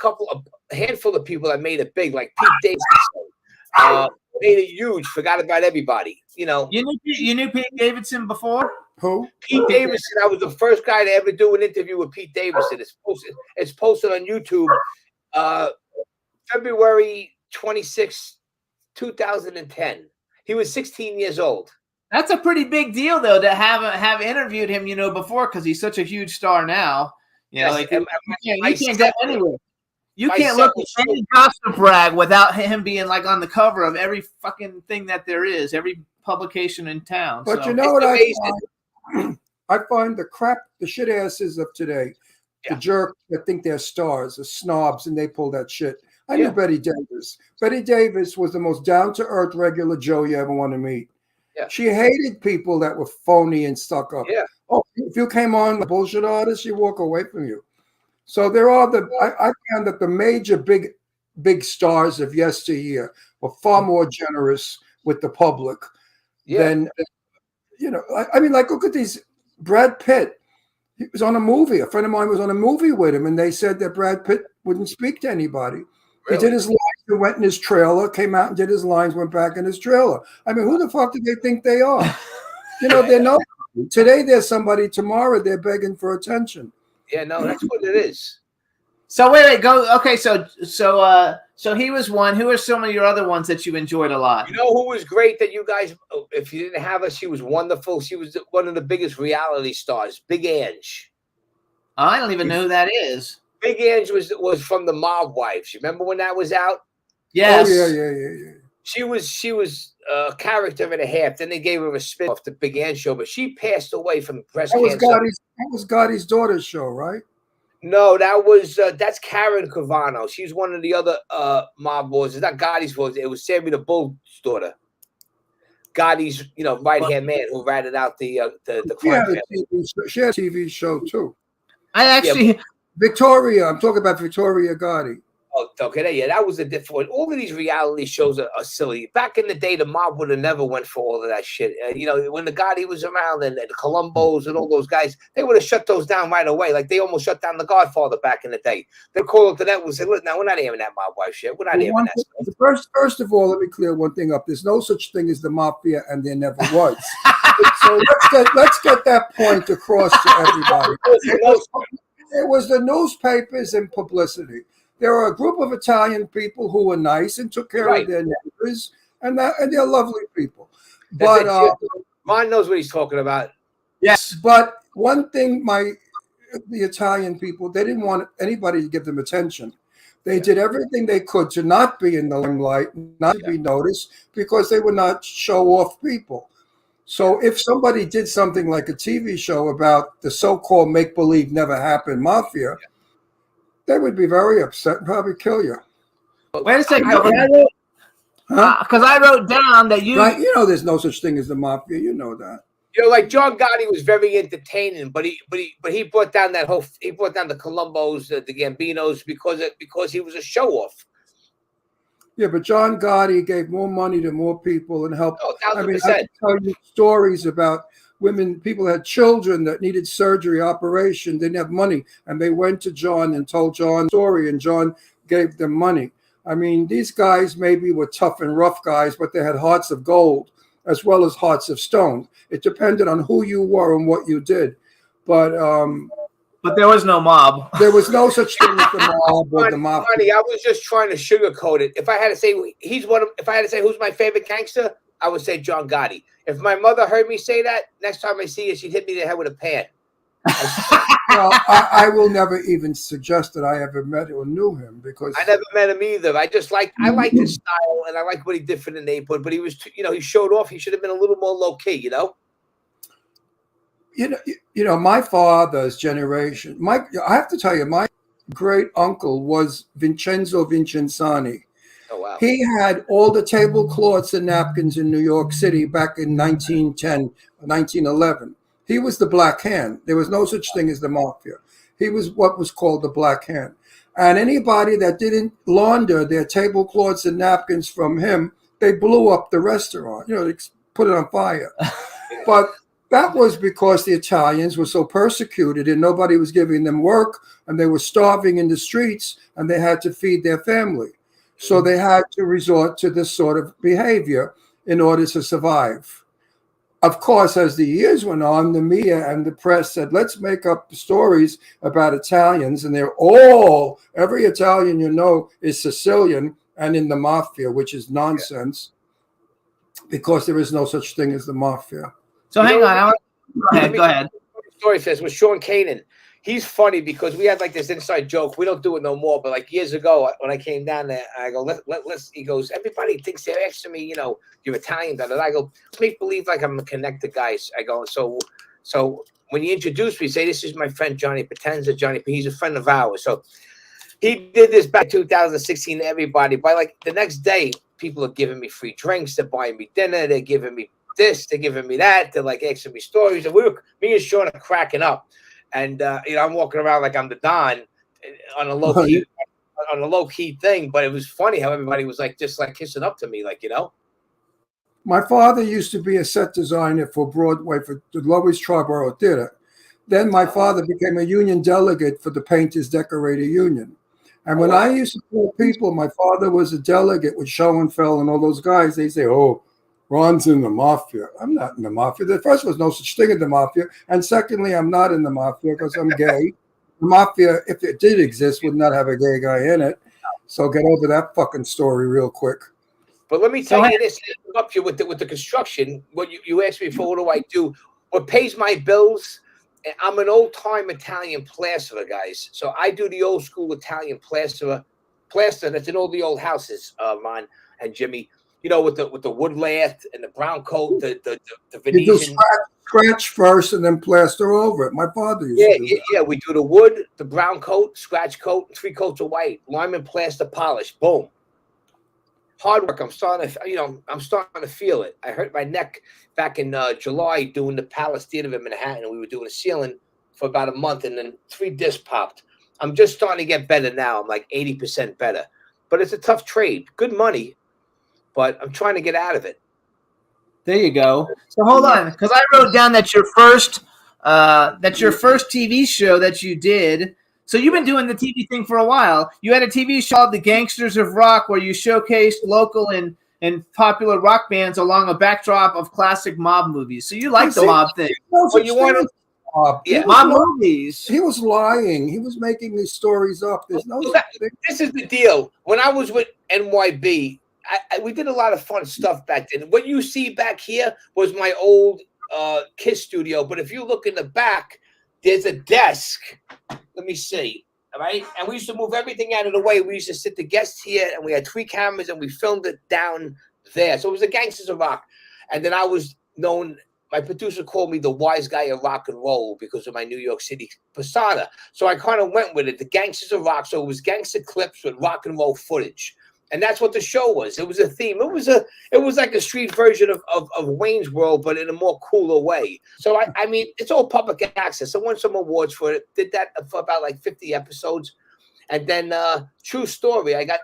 handful of people that made it big, like Pete Davidson, made it huge, forgot about everybody. You know, You knew Pete Davidson before? Who? Pete Davidson. I was the first guy to ever do an interview with Pete Davidson. It's posted on YouTube. February 26, 2010. He was 16 years old. That's a pretty big deal, though, to have interviewed him, before, because he's such a huge star now. Yes, Like and you my can't son- go anywhere. You my can't son look was at any gossip rag without him being like on the cover of every fucking thing that there is, every publication in town. But so. you know It's what amazing. I find the shit asses of today, Yeah. the jerks that think they're stars, the snobs, and they pull that shit. I knew Yeah. Betty Davis. Betty Davis was the most down to earth, regular Joe you ever want to meet. Yeah. She hated people that were phony and stuck up. Yeah. Oh, if you came on the bullshit artist, she'd walk away from you. So there are I found that the major big stars of yesteryear were far more generous with the public than I mean, like, look at these. Brad Pitt, he was on a movie. A friend of mine was on a movie with him, and they said that Brad Pitt wouldn't speak to anybody. He did his lines and went in his trailer, came out and did his lines, went back in his trailer. I mean, who the fuck do they think they are? They're no. Today they're somebody, tomorrow they're begging for attention. Yeah, no, that's what it is. So wait, go. Okay, so he was one. Who are some of your other ones that you enjoyed a lot? You know who was great that you guys, if you didn't have her, she was wonderful. She was one of the biggest reality stars, Big Ange. I don't even know who that is. Big Ange was from the Mob Wives. You remember when that was out? Yes. Oh yeah. She was a character and a half. Then they gave her a spin off the Big Ange show, but she passed away from breast cancer. That was Gotti's daughter's show, right? No, that's Karen Cavano. She's one of the other mob bosses. It's not Gotti's boss. It was Sammy the Bull's daughter. Gotti's, right hand man who ratted out the crime family. She had a TV show too. I actually. Victoria, I'm talking about Victoria Gotti. Oh, okay, yeah, that was a different one. All of these reality shows are silly. Back in the day, the mob would have never went for all of that shit. When the Gotti was around and the Columbos and all those guys, they would have shut those down right away. Like they almost shut down the Godfather back in the day. They call up to that and say, "Look, now we're not aiming that mob wife shit. We're not aiming that stuff." First of all, let me clear one thing up. There's no such thing as the mafia, and there never was. So let's get that point across to everybody. It was the newspapers and publicity. There were a group of Italian people who were nice and took care of their neighbors, and they're lovely people. But Ron knows what he's talking about. Yes. But one thing, the Italian people, they didn't want anybody to give them attention. They did everything they could to not be in the limelight, not to be noticed, because they would not show off people. So if somebody did something like a TV show about the so-called make-believe never happened mafia, they would be very upset and probably kill you. Wait a second, because I wrote down that you. Right, there's no such thing as the mafia. You know that. Like John Gotti was very entertaining, but he brought down the Columbos, the Gambinos because he was a show off. Yeah, but John Gotti gave more money to more people and helped. Oh, I mean, 1,000%. I can tell you stories about women, people had children that needed surgery, operation, didn't have money, and they went to John and told John story, and John gave them money. I mean, these guys maybe were tough and rough guys, but they had hearts of gold as well as hearts of stone. It depended on who you were and what you did. But there was no mob. There was no such thing as the mob or the mafia. Funny, I was just trying to sugarcoat it. If I had to say who's my favorite gangster, I would say John Gotti. If my mother heard me say that, next time I see her, she'd hit me in the head with a pan. Well, I will never even suggest that I ever met or knew him because I never met him either. I liked his style and I liked what he did for the neighborhood. But he was, he showed off. He should have been a little more low key, my father's generation. I have to tell you, my great uncle was Vincenzo Vincenzani. Oh wow! He had all the tablecloths and napkins in New York City back in 1910, 1911. He was the Black Hand. There was no such thing as the mafia. He was what was called the Black Hand. And anybody that didn't launder their tablecloths and napkins from him, they blew up the restaurant. They put it on fire. But that was because the Italians were so persecuted and nobody was giving them work and they were starving in the streets and they had to feed their family. So they had to resort to this sort of behavior in order to survive. Of course, as the years went on, the media and the press said, let's make up stories about Italians. And every Italian you know is Sicilian and in the mafia, which is nonsense because there is no such thing as the mafia. So hang on. Go ahead. Story says with Sean Kanan. He's funny because we had like this inside joke. We don't do it no more, but like years ago when I came down there, I go, let's. He goes, everybody thinks they're asking me, you're Italian. I go, make believe like I'm a connected guys. I go, so when you introduce me, say this is my friend Johnny Potenza. He's a friend of ours. So he did this back in 2016 to everybody. By like the next day, people are giving me free drinks. They're buying me dinner. They're giving me this. They're giving me that. They're like asking me stories. And me and Sean are cracking up. And I'm walking around like I'm the Don on a low key thing, but it was funny how everybody was like just like kissing up to me, like My father used to be a set designer for Broadway for the Lois Triborough Theater. Then my father became a union delegate for the Painters Decorator Union. And when I used to tell people my father was a delegate with Schoenfeld and all those guys, they say, "Oh, Ron's in the mafia." I'm not in the mafia. The first was no such thing as the mafia. And secondly, I'm not in the mafia because I'm gay. The mafia, if it did exist, would not have a gay guy in it. So get over that fucking story real quick. But let me tell you this, up here with the construction, what you asked me for, what do I do? What pays my bills? I'm an old-time Italian plasterer, guys. So I do the old school Italian plaster that's in all the old houses, Ron and Jimmy. With the wood lath and the brown coat, the Venetian. You do scratch first and then plaster over it. My father used to do that. Yeah. We do the wood, the brown coat, scratch coat, 3 coats of white, lime and plaster polish. Boom. Hard work. I'm starting to feel it. I hurt my neck back in July doing the Palace Theater in Manhattan, and we were doing a ceiling for about a month, and then 3 discs popped. I'm just starting to get better now. I'm like 80% better, but it's a tough trade. Good money. But I'm trying to get out of it. There you go. So hold on, because I wrote down that your first TV show that you did. So you've been doing the TV thing for a while. You had a TV show called The Gangsters of Rock, where you showcased local and popular rock bands along a backdrop of classic mob movies. So you like the mob thing. Mob movies. He was lying. He was making these stories up. There's no. This is the deal. When I was with NYB. We did a lot of fun stuff back then. What you see back here was my old KISS studio. But if you look in the back, there's a desk. Let me see. All right. And we used to move everything out of the way. We used to sit the guests here, and we had 3 cameras, and we filmed it down there. So it was the Gangsters of Rock. And then I was known, my producer called me the wise guy of rock and roll because of my New York City persona. So I kind of went with it, the Gangsters of Rock. So it was gangster clips with rock and roll footage. And that's what the show was. It was a theme. It was like a street version of Wayne's World, but in a more cooler way. So I mean, it's all public access. I won some awards for it. Did that for about like 50 episodes, and then true story. I got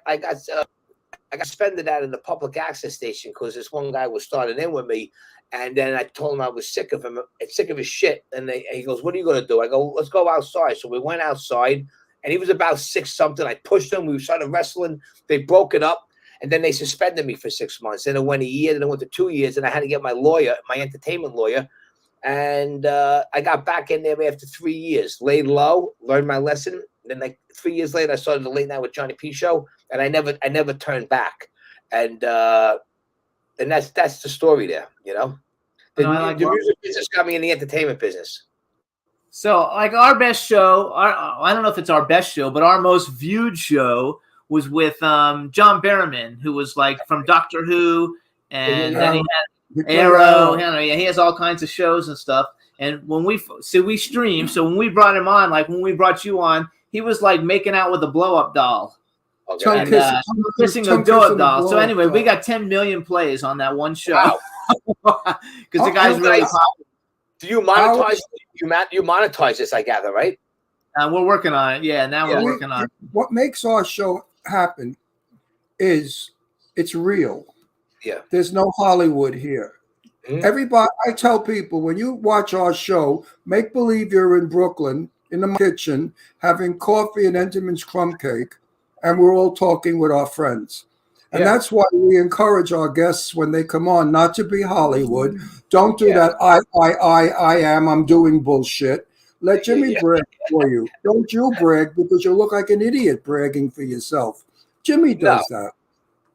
suspended out of the public access station because this one guy was starting in with me, and then I told him I was sick of him, sick of his shit. And he goes, "What are you gonna do?" I go, "Let's go outside." So we went outside. And he was about 6 something. I pushed him. We started wrestling. They broke it up. And then they suspended me for 6 months. Then it went a year. Then it went to 2 years. And I had to get my lawyer, my entertainment lawyer. And I got back in there after 3 years. Laid low, learned my lesson. Then like 3 years later, I started the Late Night with Johnny P show. And I never turned back. And that's the story there, The music business got me in the entertainment business. So, like our best show, I don't know if it's our best show, but our most viewed show was with John Barrowman, who was like from Doctor Who, and then he had Arrow. He has all kinds of shows and stuff. And when we stream, so when we brought him on, like when we brought you on, he was like making out with a blow-up doll. Okay. And kissing a blow-up doll. So anyway, we got 10 million plays on that one show. Because the guy's really popular. Do you monetize? You monetize this, I gather, right? We're working on it. Yeah, now we're working on it. What makes our show happen is it's real. Yeah. There's no Hollywood here. Mm-hmm. Everybody, I tell people, when you watch our show, make believe you're in Brooklyn in the kitchen having coffee and Entenmann's crumb cake, and we're all talking with our friends. And Yeah. that's why we encourage our guests when they come on not to be Hollywood. Don't do that. I'm doing bullshit. Let Jimmy brag for you. Don't you brag because you look like an idiot bragging for yourself. Jimmy does that.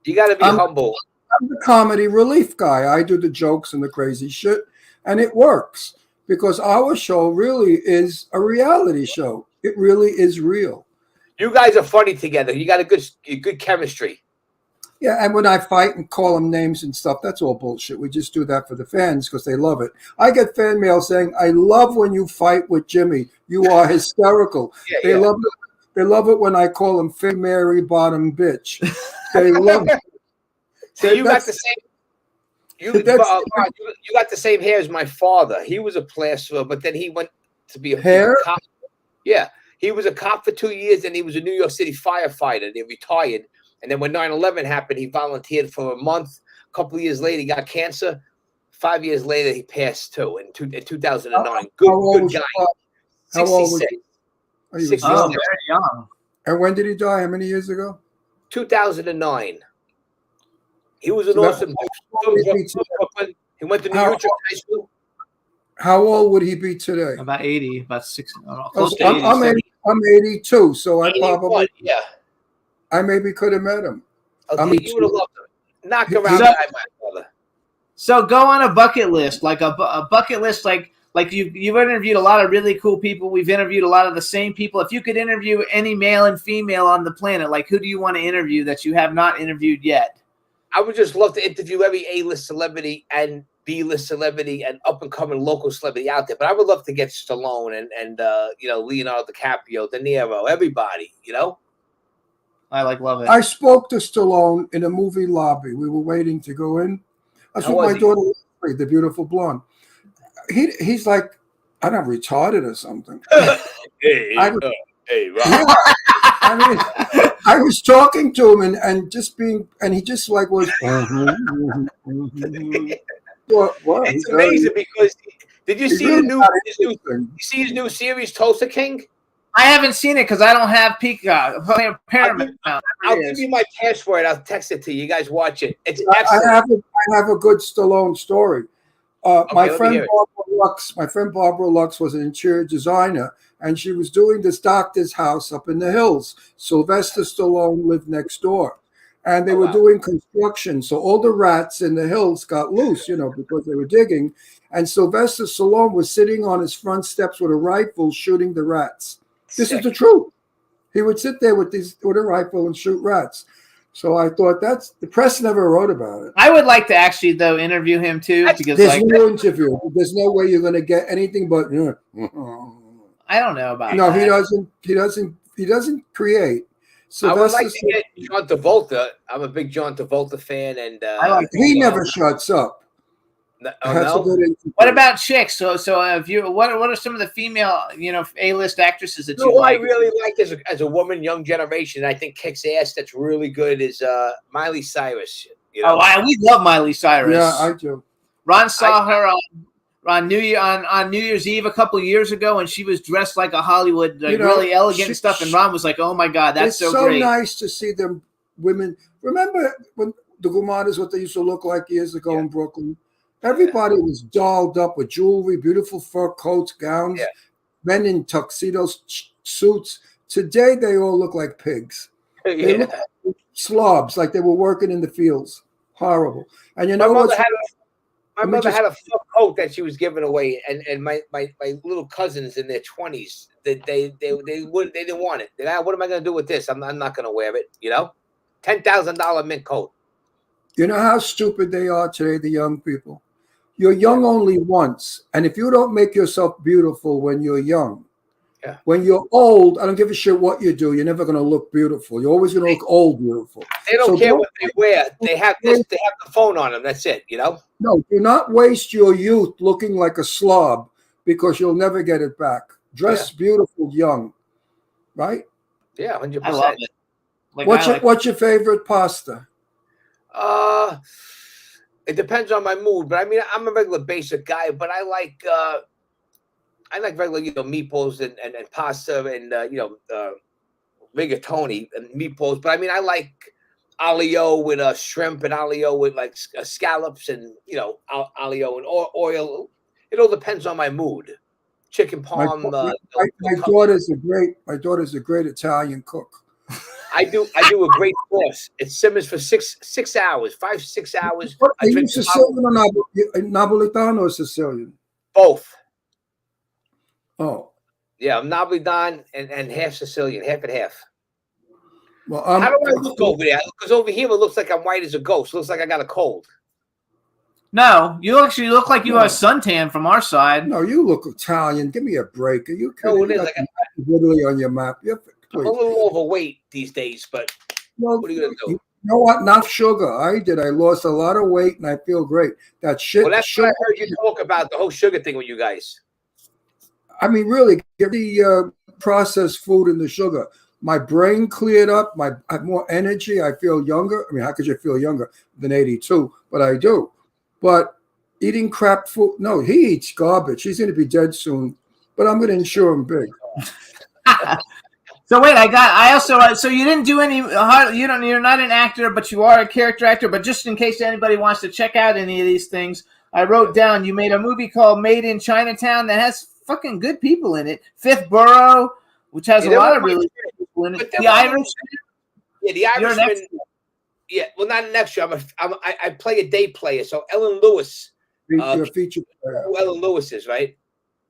You got to be humble. I'm the comedy relief guy. I do the jokes and the crazy shit, and it works because our show really is a reality show. It really is real. You guys are funny together. You got a good chemistry. Yeah, and when I fight and call them names and stuff, that's all bullshit. We just do that for the fans because they love it. I get fan mail saying, "I love when you fight with Jimmy. You are hysterical." They love it. They love it when I call him Fig Mary Bottom Bitch. They love it. So you got the same. You got the same hair as my father. He was a plasterer, but then he went to be a cop. Yeah, he was a cop for 2 years, and he was a New York City firefighter. They retired. And then when 9/11 happened, he volunteered for a month. A couple of years later, he got cancer. 5 years later, he passed too in 2009. Good guy. How old was 66. he? Oh, he was 66. Oh, very young. And when did he die? How many years ago? 2009. He was an So awesome Brooklyn. He went to New York High School. How old would he be today? About 80, about 60. Oh, Close to I'm 80. I'm 82, so I 81, probably yeah. I maybe could have met him. Okay, you would have loved him. Knock around So- guy, my brother. So go on a bucket list, like a bucket list, like you've interviewed a lot of really cool people. We've interviewed a lot of the same people. If you could interview any male and female on the planet, like who do you want to interview that you have not interviewed yet? I would just love to interview every A-list celebrity and B-list celebrity and up-and-coming local celebrity out there. But I would love to get Stallone and Leonardo DiCaprio, De Niro, everybody, I love it. I spoke to Stallone in a movie lobby. We were waiting to go in. I How saw was my he? daughter, the beautiful blonde. He's like, I don't know, retarded or something. Hey, I- Rob. I mean, I was talking to him and just being, and he just like was. What? It's amazing because did you He's see really not interesting. you see his new series, Tulsa King? I haven't seen it because I don't have Peacock. I'm playing Paramount. I'll give you my password. I'll text it to you. You guys watch it. It's I excellent. have a good Stallone story. let My me friend hear it. Barbara Lux was an interior designer, and she was doing this doctor's house up in the hills. Sylvester Stallone lived next door, and they were wow. doing construction. So all the rats in the hills got loose, because they were digging. And Sylvester Stallone was sitting on his front steps with a rifle shooting the rats. This is the truth. He would sit there with a rifle and shoot rats. So I thought the press never wrote about it. I would like to actually though interview him too because There's no interview. There's no way you're going to get anything but. I don't know about No, that. he doesn't create. I would like Sylvester to get John Travolta. I'm a big John Travolta fan, and he never shuts up. That's a good interview. What about chicks? So if you what are some of the female A-list actresses that you Who I like? really like as a woman, young generation, I think kicks ass. That's really good. Is Miley Cyrus? We love Miley Cyrus. Yeah, I do. Ron saw her on New Year's Eve a couple of years ago, and she was dressed like a Hollywood, really elegant and stuff. And Ron was like, "Oh my God, that's it's so great!" Nice to see them women. Remember when the Gumadas, what they used to look like years ago in Brooklyn? Everybody was dolled up with jewelry, beautiful fur coats, gowns, men in tuxedos, suits. Today, they all look like pigs. They look like slobs, like they were working in the fields. Horrible. And My mother had a fur coat that she was giving away, and my little cousins in their 20s, they didn't want it. What am I going to do with this? I'm not going to wear it. $10,000 mint coat. You know how stupid they are today, the young people? You're young only once. And if you don't make yourself beautiful when you're young, when you're old, I don't give a shit what you do. You're never going to look beautiful. You're always going to look old beautiful. They don't care what they wear. They have the phone on them. That's it, No, do not waste your youth looking like a slob because you'll never get it back. Dress beautiful young, right? Yeah, 100%. I love it. What's your favorite pasta? It depends on my mood, but I mean, I'm a regular basic guy, but I like regular, meatballs and pasta and rigatoni and meatballs, but I mean, I like alio with shrimp and alio with like scallops and alio and oil. It all depends on my mood. Chicken My, parm. my daughter's a great Italian cook. I do a great course. It simmers for 6 hours, 5 6 hours. What, I are you drink Sicilian or Napolitano or Sicilian? both. Oh, Yeah, I'm Napolitan and half Sicilian, half and half. well, How do I look over there? Because over here it looks like I'm white as a ghost. It looks like I got a cold. No, you actually look like you are suntan from our side. No, you look Italian. Give me a break. Are you No, kidding? it is. Like Italy on your map. Yeah, I'm a please. little overweight these days, but Well, what are you gonna do? you know what? Not sugar. I did. I lost a lot of weight and I feel great. That shit. Well, that's what sugar, I heard you talk about, the whole sugar thing with you guys. I mean, really, give the processed food and the sugar. My brain cleared up. I have more energy. I feel younger. I mean, how could you feel younger than 82? But I do. But eating crap food. No, he eats garbage. He's going to be dead soon. But I'm going to insure him big. So wait, so you didn't do any you're not an actor, but you are a character actor. But just in case anybody wants to check out any of these things, I wrote down you made a movie called Made in Chinatown that has fucking good people in it. Fifth Borough, which has a lot of really good people in it. The Irishman. Yeah, the You're an Irishman. extra. Yeah, well, not an extra. I play a day player. So Ellen Lewis, Your feature. who Ellen Lewis is, right?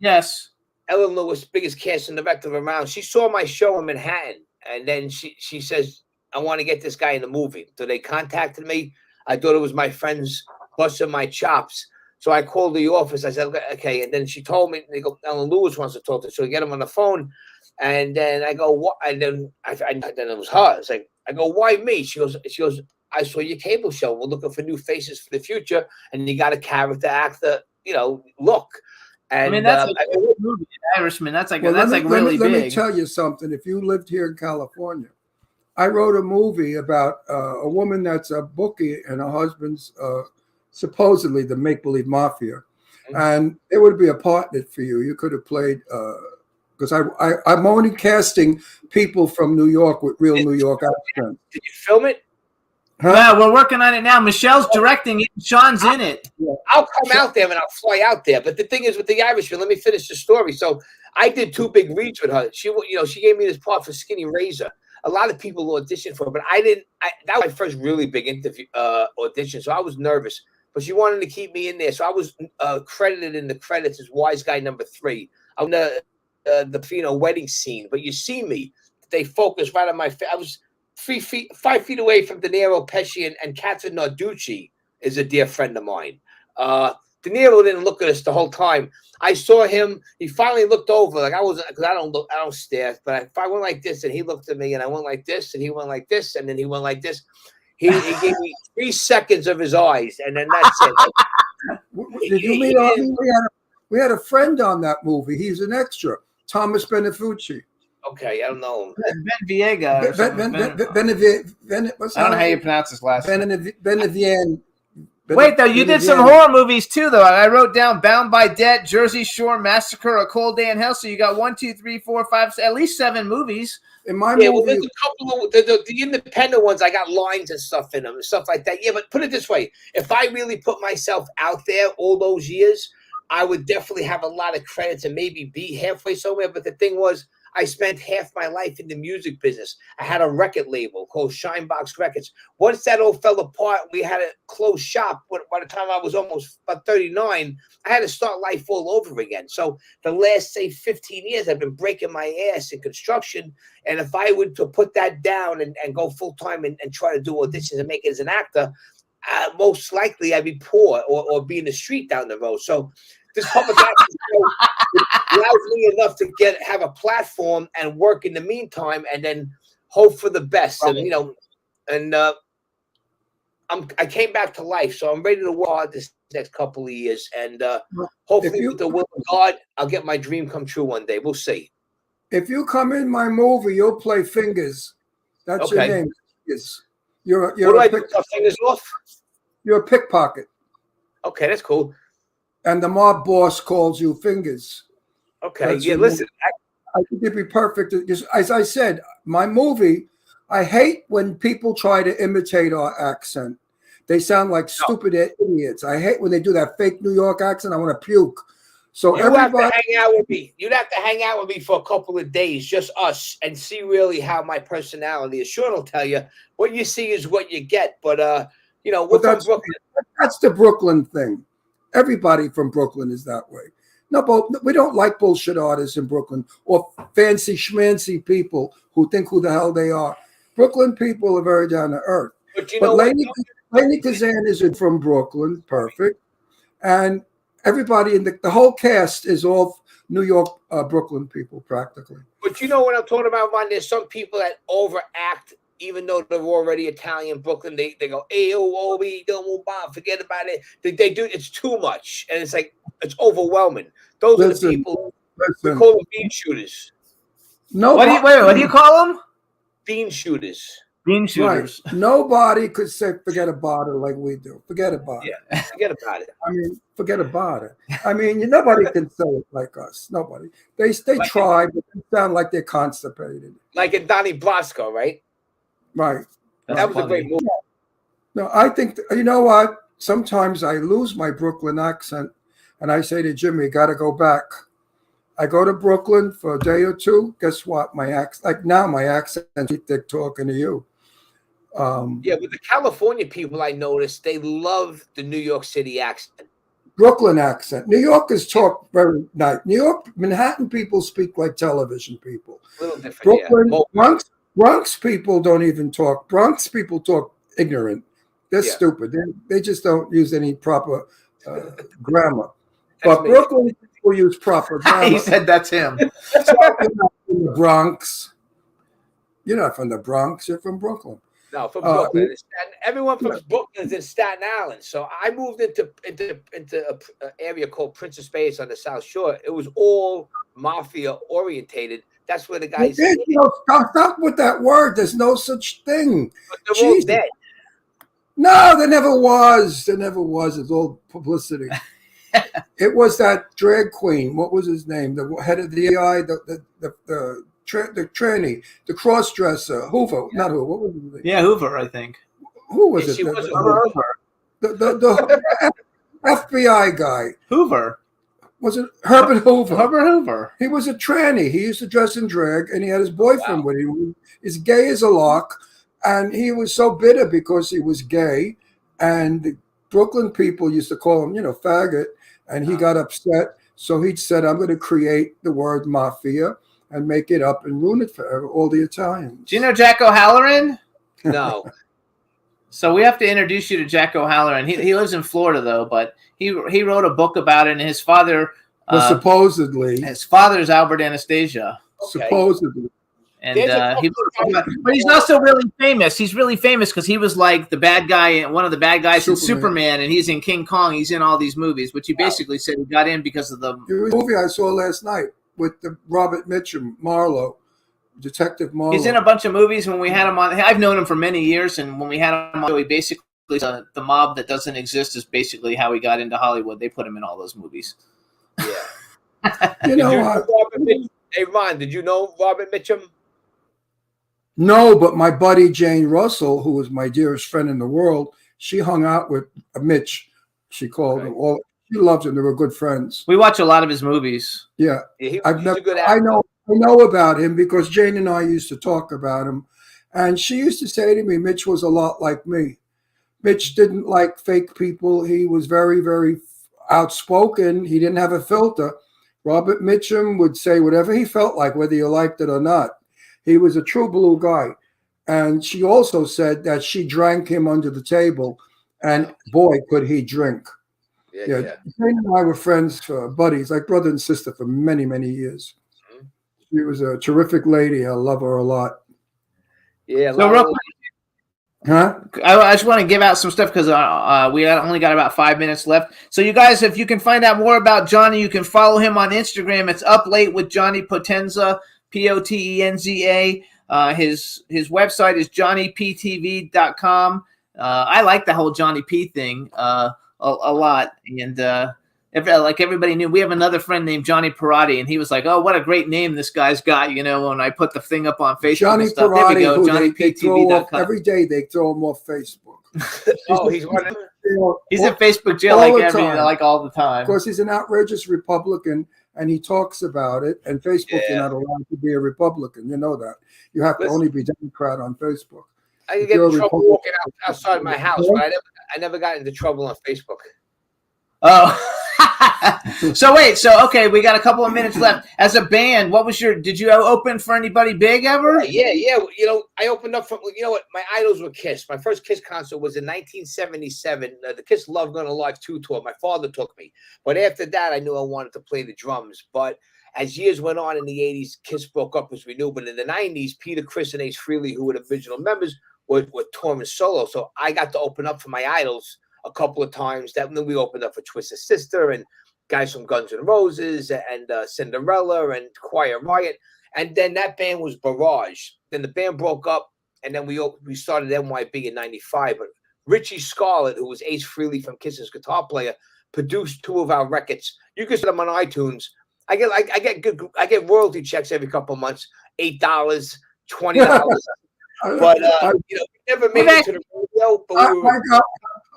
Yes. Ellen Lewis, biggest casting director around. She saw my show in Manhattan, and then she says, "I want to get this guy in the movie." So they contacted me. I thought it was my friends busting my chops. So I called the office. I said, "Okay," and then she told me, "They go, Ellen Lewis wants to talk to." So I get him on the phone, and then I go, "What?" And then then it was her. It's like, I go, "Why me?" She goes, "I saw your cable show. We're looking for new faces for the future, and you got a character actor, look." And I mean, that's a good movie, The Irishman. That's like Well, really let big. me tell you something. If you lived here in California, I wrote a movie about a woman that's a bookie and her husband's supposedly the make-believe mafia. And it would be a partner for you. You could have played, because I'm only casting people from New York with real New York accents. Did you film it? Huh? Yeah, we're working on it now. Michelle's directing it. Sean's in it. I'll come out there and I'll fly out there. But the thing is with the Irishman, let me finish the story. So I did 2 big reads with her. She gave me this part for Skinny Razor. A lot of people auditioned for it, but I didn't. That was my first really big interview audition, so I was nervous. But she wanted to keep me in there, so I was credited in the credits as Wise Guy number 3. I'm the wedding scene. But you see me, they focus right on my face. I was 5 feet away from De Niro, Pesci, and Catherine Narducci is a dear friend of mine. De Niro didn't look at us the whole time. I saw him. He finally looked over. Like I wasn't, because I don't stare. But if I went like this, and he looked at me, and I went like this, and he went like this, and then he went like this. He gave me 3 seconds of his eyes, and then that's it. Did you meet? We had a friend on that movie. He's an extra, Thomas Benefucci. Okay, I don't know. Ben Viega. What's I don't know how you pronounce his last name. Benevian. Wait, though, you did some horror movies too, though. I wrote down Bound by Debt, Jersey Shore Massacre, A Cold Day in Hell. So you got 1, 2, 3, 4, 5, at least 7 movies. In my Yeah, well, movie, there's a couple of the independent ones. I got lines and stuff in them and stuff like that. Yeah, but put it this way: if I really put myself out there all those years, I would definitely have a lot of credits and maybe be halfway somewhere. But the thing was, I spent half my life in the music business. I had a record label called Shinebox Records. Once that all fell apart, we had to close shop. By the time I was almost about 39, I had to start life all over again. So the last, say, 15 years, I've been breaking my ass in construction. And if I were to put that down and go full-time and try to do auditions and make it as an actor, most likely I'd be poor or be in the street down the road. So this public access allows me enough to have a platform and work in the meantime, and then hope for the best. Right. And I came back to life, so I'm ready to work hard this next couple of years, and hopefully with the will of God, I'll get my dream come true one day. We'll see. if you come in my movie, you'll play Fingers. That's your Okay. name. Fingers. You're What do I do? Cut fingers off? you're a pickpocket, Okay, that's cool. and the mob boss calls you Fingers. Okay, That's yeah. your Listen, I think it'd be perfect. Just, as I said, my movie, I hate when people try to imitate our accent. They sound like stupid idiots. I hate when they do that fake New York accent. I want to puke. So You have to everybody, hang out with me. You'd have to hang out with me for a couple of days, just us, and see really how my personality is. Sean will tell you what you see is what you get. But you know, we're from Brooklyn. that's the Brooklyn thing. Everybody from Brooklyn is that way. No, but we don't like bullshit artists in Brooklyn or fancy schmancy people who think who the hell they are. Brooklyn people are very down to earth. But you know But what? Lainey Kazan isn't from Brooklyn, perfect. And everybody in the whole cast is all New York, Brooklyn people, practically. But you know what I'm talking about, Ron? There's some people that overact, even though they're already Italian. Brooklyn, they go, "Ayo, don't bomb, forget about it." They do. It's too much, and it's like it's overwhelming. Those are the people we call them bean shooters. No, What do you call them? Bean shooters. Bean shooters. Right. Nobody could say forget about it like we do. Forget about it. Yeah, forget about it. I mean, forget about it. I mean, nobody can say it like us. Nobody. They try, but they sound like they're constipated. Like in Donnie Brasco, right? Right. That was a great movie. No, I think you know what? Sometimes I lose my Brooklyn accent, and I say to Jimmy, "Got to go back." I go to Brooklyn for a day or two. Guess what? My accent, like now, my accent is thick talking to you. Yeah, but the California people, I noticed, they love the New York City accent. Brooklyn accent. New Yorkers talk very nice. New York, Manhattan people speak like television people. A little different, Brooklyn, yeah. Bronx people don't even talk. Bronx people talk ignorant. They're Yeah. stupid. They just don't use any proper grammar. That's But me. Brooklyn people use proper grammar. He said that's him. So you're not from the Bronx. You're not from the Bronx. You're from Brooklyn. No, from Brooklyn. Everyone from Brooklyn is in Staten Island. So I moved into an area called Princess Bay on the South Shore. It was all mafia orientated. That's where the guys. Stop with that word. There's no such thing. But they're all Jesus. dead. No, there never was. There never was. It's all publicity. It was that drag queen. What was his name? The head of the AI, the tranny, the cross dresser, Hoover. Not Hoover. What was his name? Yeah, Hoover, I think. Who was Yeah, it? she was The FBI guy. Hoover. Was it Herbert Hoover? Herbert Hoover. He was a tranny. He used to dress in drag, and he had his boyfriend with him. He's gay as a lark, and he was so bitter because he was gay, and the Brooklyn people used to call him, faggot, and he got upset. So he said, "I'm going to create the word mafia and make it up and ruin it for all the Italians." Do you know Jack O'Halloran? No. So we have to introduce you to Jack O'Halloran. He lives in Florida though, but he wrote a book about it. And his father, Well, supposedly, his father's Albert Anastasia, Okay. supposedly. and There's a he wrote a book about, but he's also really famous. He's really famous because he was like the bad guy, one of the bad guys in Superman, and he's in King Kong. He's in all these movies, which he basically said he got in because of the It was a movie I saw last night with the Robert Mitchum, Marlowe, Detective Marlowe. He's in a bunch of movies. When we had him on, I've known him for many years, and when we had him on, he basically the mob that doesn't exist is basically how he got into Hollywood. They put him in all those movies. Yeah. You know, Robert Mitchum? Hey, Ron, did you know Robert Mitchum? no, but my buddy Jane Russell, who was my dearest friend in the world, she hung out with Mitch. She called him all. She loves him. They were good friends. We watch a lot of his movies. Yeah, Yeah, I've he's never. a good I actor. know about him because Jane and I used to talk about him, and she used to say to me, "Mitch was a lot like me. Mitch didn't like fake people. He was very, very outspoken. He didn't have a filter. Robert Mitchum would say whatever he felt like, whether you liked it or not. He was a true blue guy." And she also said that she drank him under the table, and boy, could he drink. Yeah, Jane and I were friends, buddies, like brother and sister for many, many years. She was a terrific lady. I love her a lot. Yeah. So real quick, Huh? I just want to give out some stuff because we only got about 5 minutes left. So you guys, if you can find out more about Johnny, you can follow him on Instagram. It's Up Late with Johnny Potenza, Potenza. His website is johnnyptv.com. I like the whole Johnny P thing a lot, and like everybody knew. We have another friend named Johnny Parati, and he was like, "Oh, what a great name this guy's got!" You know, when I put the thing up on Facebook. Johnny and stuff. There we Parati, go, who they throw off, JohnnyPTV.com. every day they throw him off Facebook. Oh, he's one. He's in Facebook jail all like the time. like all the time. Of course, he's an outrageous Republican, and he talks about it. And Facebook, Yeah. you're not allowed to be a Republican. You know that. You have to Listen. only be Democrat on Facebook. I get You're in a trouble Republican. walking outside my house, but I never got into trouble on Facebook. Oh, so wait, okay, we got a couple of minutes left. As a band, did you open for anybody big ever? Yeah. You know, I opened up for, you know what, my idols were Kiss. My first Kiss concert was in 1977. The Kiss Love Gone Alive 2 tour. My father took me. But after that, I knew I wanted to play the drums. But as years went on in the 80s, Kiss broke up as we knew. But in the 90s, Peter, Chris, and Ace Frehley, who were the original members, were touring solo. So I got to open up for my idols a couple of times. Then we opened up for Twisted Sister and guys from Guns N' Roses and Cinderella and Quiet Riot. And then that band was Barrage. Then the band broke up, and then we started NYB in 95. But Richie Scarlett, who was Ace Frehley from Kiss's guitar player, produced 2 of our records. You can see them on iTunes. I get royalty checks every couple of months, $8, $20. But you know, we never made it to the radio. But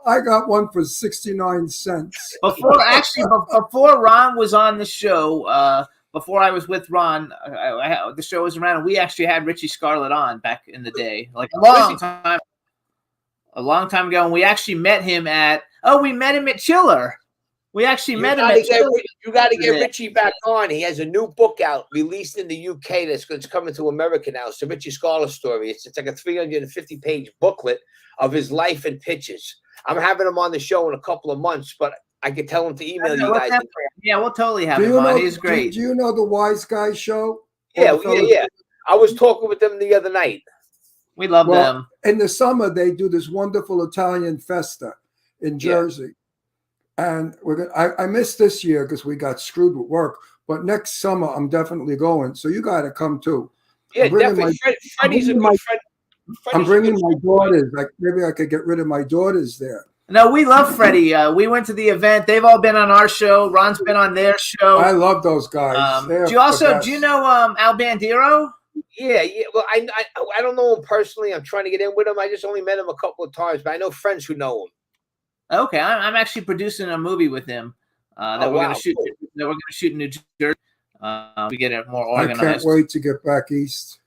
I got one for 69 cents. Before Ron was on the show, before I was with Ron, the show was around, and we actually had Richie Scarlett on back in the day, like a long time ago. And we actually met him at Chiller. We actually met him at Chiller. You got to get Richie back on. He has a new book out, released in the UK, that's coming to America now. It's the Richie Scarlett story. It's like a 350-page booklet of his life and pictures. I'm having him on the show in a couple of months, but I could tell him to email you guys. Yeah, we'll totally have him on. He's great. Do you know the Wise Guy Show? Yeah. I was talking with them the other night. We love them. In the summer, they do this wonderful Italian festa in Jersey. And I missed this year because we got screwed with work. But next summer, I'm definitely going. So you got to come too. Yeah, definitely. Freddie's a good friend. I'm bringing my daughters. Like maybe I could get rid of my daughters there. No, we love Freddie. We went to the event. They've all been on our show. Ron's been on their show. I love those guys. Do you know Al Bandero? Yeah. Well, I don't know him personally. I'm trying to get in with him. I just only met him a couple of times, but I know friends who know him. Okay, I'm actually producing a movie with him that we're going to shoot. That we're going to shoot in New Jersey. We get it more organized. I can't wait to get back east.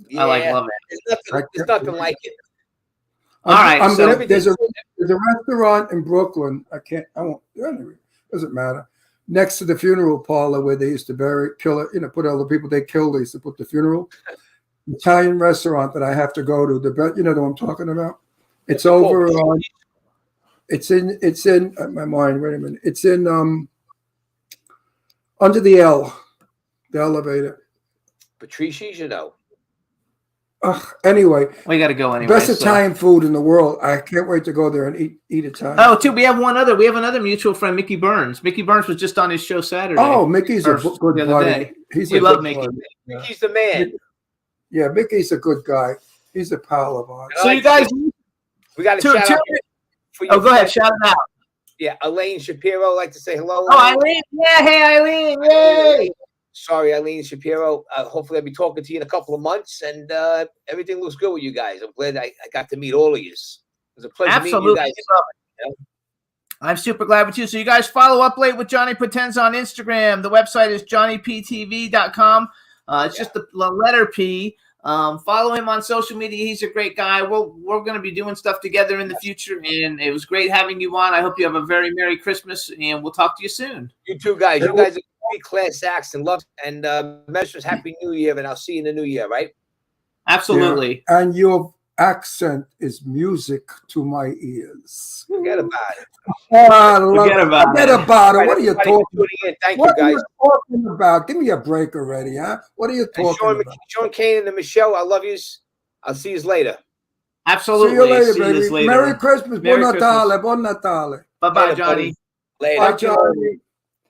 Yeah, I love it. There's nothing like it. All right. There's a restaurant in Brooklyn. I won't. Doesn't matter. Next to the funeral parlor where they used to put all the people they killed. They used to put the funeral. Italian restaurant that I have to go to. You know what I'm talking about? It's over on. It's in my mind. Wait a minute. It's in under the elevator. Patrici's, you know. Anyway, we got to go anyway. Best Italian food in the world. I can't wait to go there and eat Italian. Oh, too. We have another mutual friend, Mickey Burns. Mickey Burns was just on his show Saturday. Oh, Mickey's a good buddy. We love Mickey. Mickey's the man. Yeah, Mickey's a good guy. He's a pal of ours. So you guys, we got to shout out. Go ahead, shout it out. Yeah, Elaine Shapiro. I'd like to say hello. Oh, Eileen. Yeah, hey, Eileen. Yay. Sorry, Eileen Shapiro. Hopefully, I'll be talking to you in a couple of months, and everything looks good with you guys. I'm glad I got to meet all of you. It was a pleasure meeting you guys. I'm super glad with you. So you guys follow Up Late with Johnny Potenza on Instagram. The website is johnnyptv.com. It's just the letter P. Follow him on social media. He's a great guy. We're going to be doing stuff together in the future, and it was great having you on. I hope you have a very Merry Christmas, and we'll talk to you soon. You too, guys. You guys are great class acts and love, and Masters, Happy New Year, and I'll see you in the new year, right? Absolutely. Yeah. And your accent is music to my ears. Forget about it. Forget about it. What are you talking about? Thank you, guys. What are you talking about? Give me a break already, huh? What are you talking about? Sean Kane and Michelle, I love yous. I'll see you later. Absolutely. See you later, baby. Merry Christmas. Buon Natale. Buon Natale. Bye-bye, Johnny. Later. Bye, Johnny.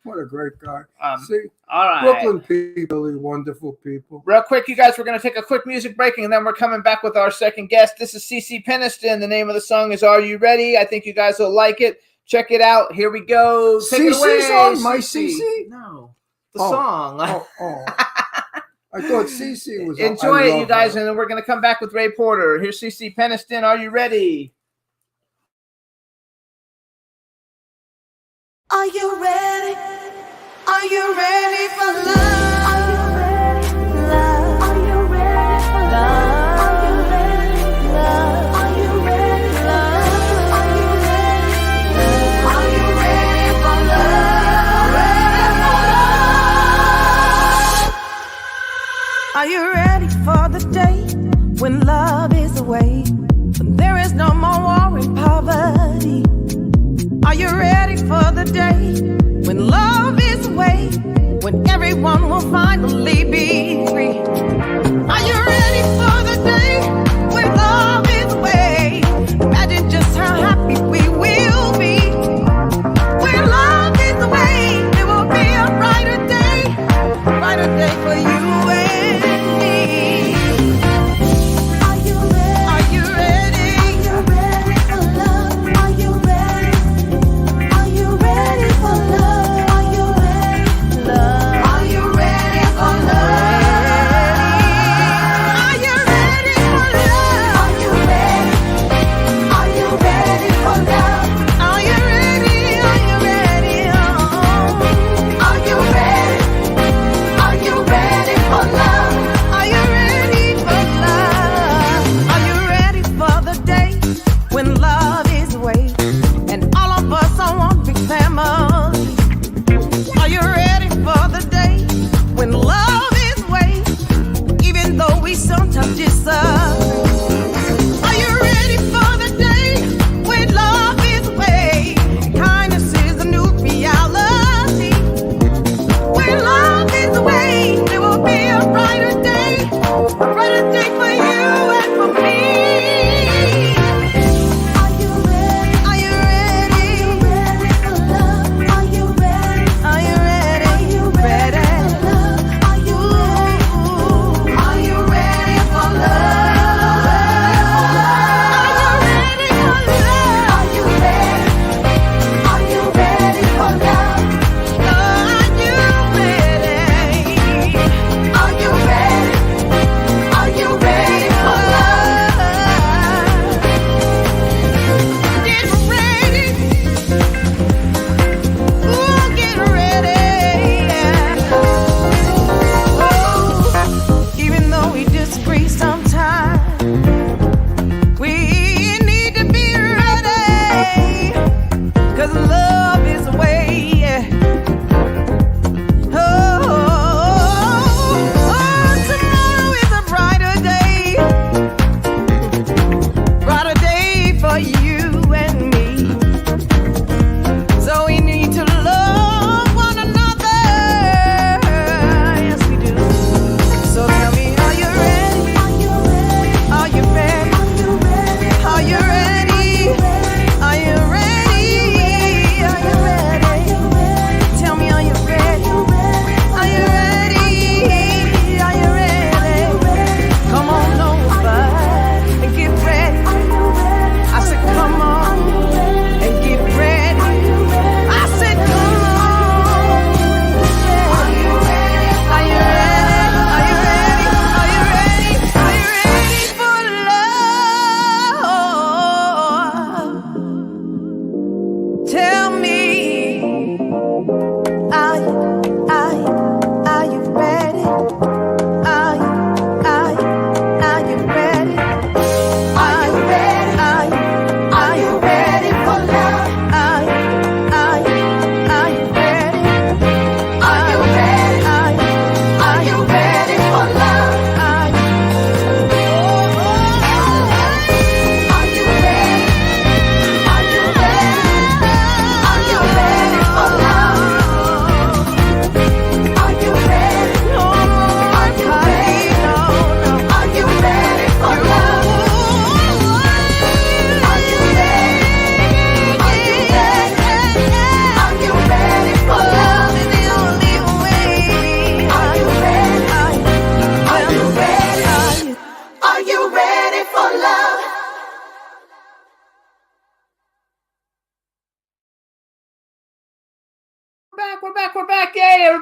What a great guy. See, all right. Brooklyn people, really wonderful people. Real quick, you guys, we're going to take a quick music break, and then we're coming back with our second guest. This is CeCe Peniston. The name of the song is Are You Ready? I think you guys will like it. Check it out. Here we go. Take it away. CeCe's on? My CeCe. CeCe? No, the Oh. song. Oh. I thought CeCe was on. Enjoy I it, love you guys, her. and then we're going to come back with Ray Porter. Here's CeCe Peniston. Are you ready? Are you ready? Are you ready for love? Are you ready for love? Are you ready for love? Are you ready for love? Are you ready for love? Are you ready? Are you ready for love? Ready for love? Are you ready for the day when love is away? When there is no more war and poverty? Are you ready for the day when love is away? When everyone will finally be free? Are you ready for the day when love is away? Imagine just how happy we will be. When love is away, there will be a brighter day for you and me. Are you ready? Are you ready? Are you ready for love? Are you ready? Are you ready for love? Are you ready for love? Are you ready for love? Are you ready for love? Are you ready? Are you ready for love? Are you ready? Are you ready? Are you ready? Are you ready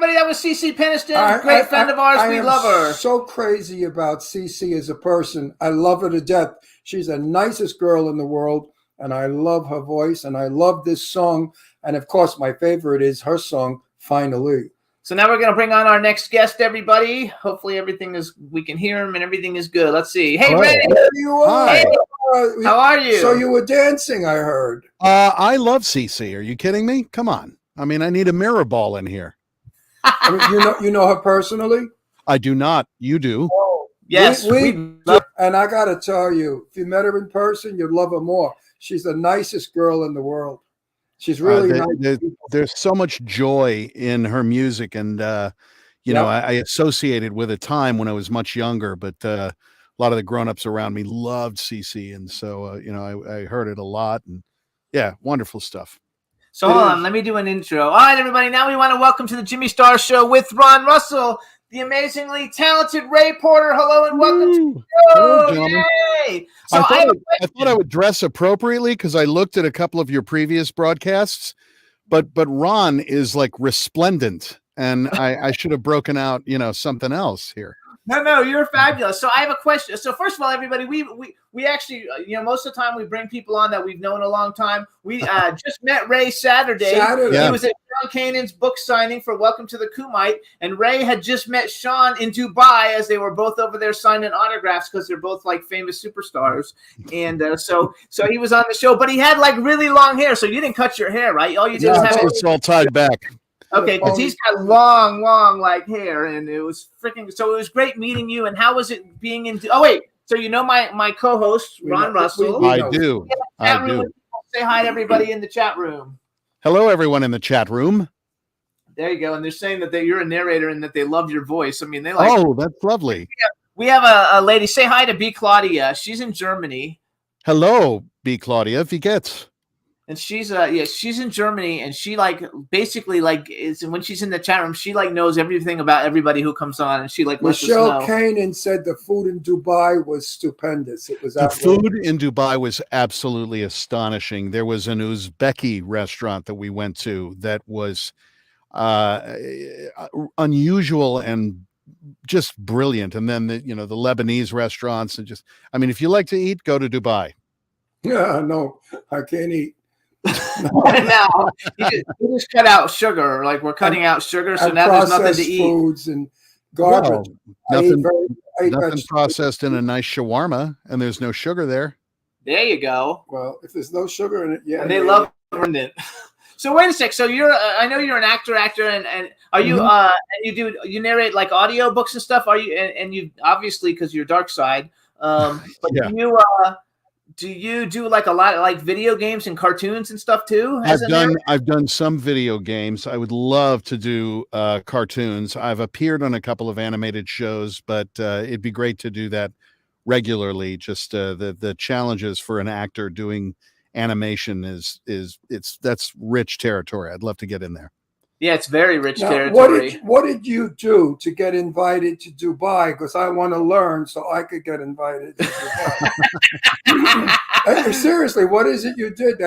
everybody. That was CeCe Peniston, great friend of ours. We love her. So crazy about CeCe as a person. I love her to death. She's the nicest girl in the world, and I love her voice, and I love this song. And of course, my favorite is her song, Finally. So now we're going to bring on our next guest, everybody. Hopefully we can hear him and everything is good. Let's see. Hey, Hello. Ray. There you are. Hi. How are you? So you were dancing, I heard. I love CeCe. Are you kidding me? Come on. I mean, I need a mirror ball in here. I mean, you know her personally? I do not. You do. Yes. And I got to tell you, if you met her in person, you'd love her more. She's the nicest girl in the world. She's really nice. There's so much joy in her music, and you know, I associated with a time when I was much younger, but a lot of the grown-ups around me loved CeCe, and so you know, I heard it a lot, and yeah, wonderful stuff. So hold on, let me do an intro. All right, everybody. Now we want to welcome to the Jimmy Star Show with Ron Russell, the amazingly talented Ray Porter. Hello and welcome to the show. Hello, gentlemen. Yay! So I thought I would dress appropriately because I looked at a couple of your previous broadcasts, but Ron is like resplendent, and I should have broken out, you know, something else here. No, you're fabulous. So I have a question. So first of all, everybody, we actually, you know, most of the time we bring people on that we've known a long time. We just met Ray Saturday. Yeah. He was at Sean Kanan's book signing for Welcome to the Kumite, and Ray had just met Sean in Dubai as they were both over there signing autographs because they're both like famous superstars. And so he was on the show, but he had like really long hair. So you didn't cut your hair, right? All you did was have it's all tied back. Okay, because he's got long like hair, and it was freaking. So it was great meeting you. And how was it being in? Oh wait, so you know my co-host Ron Russell. I do. I do. Say hi to everybody in the chat room. Hello, everyone in the chat room. There you go. And they're saying that you're a narrator and that they love your voice. I mean, they like. Oh, that's lovely. We have a lady. Say hi to B. Claudia. She's in Germany. Hello, B. Claudia. Wie geht's? And she's she's in Germany, and she like basically like is when she's in the chat room, she like knows everything about everybody who comes on, and she like lets us Michelle know. Kanan said the food in Dubai was stupendous. It was The outrageous. food in Dubai was absolutely astonishing. There was an Uzbeki restaurant that we went to that was unusual and just brilliant. And then the Lebanese restaurants, and just, I mean, if you like to eat, go to Dubai. Yeah, no, I can't eat. Now you just cut out sugar, like we're cutting out sugar, so And now there's nothing to processed eat. foods and garbage. Nothing I ate vegetables. processed in a nice shawarma, and there's no sugar there. There you go. Well, if there's no sugar in it, yeah. And they love it. So wait a sec. So you're, I know you're an actor, and are you, and you narrate like audio books and stuff? Are you, and you obviously because you're dark side, but Yeah. do you do like a lot of like video games and cartoons and stuff too? I've done some video games. I would love to do cartoons. I've appeared on a couple of animated shows, but it'd be great to do that regularly. Just the challenges for an actor doing animation that's rich territory. I'd love to get in there. Yeah, it's very rich Now, territory. what did you do to get invited to Dubai? Because I want to learn so I could get invited to Dubai. Seriously, what is it you did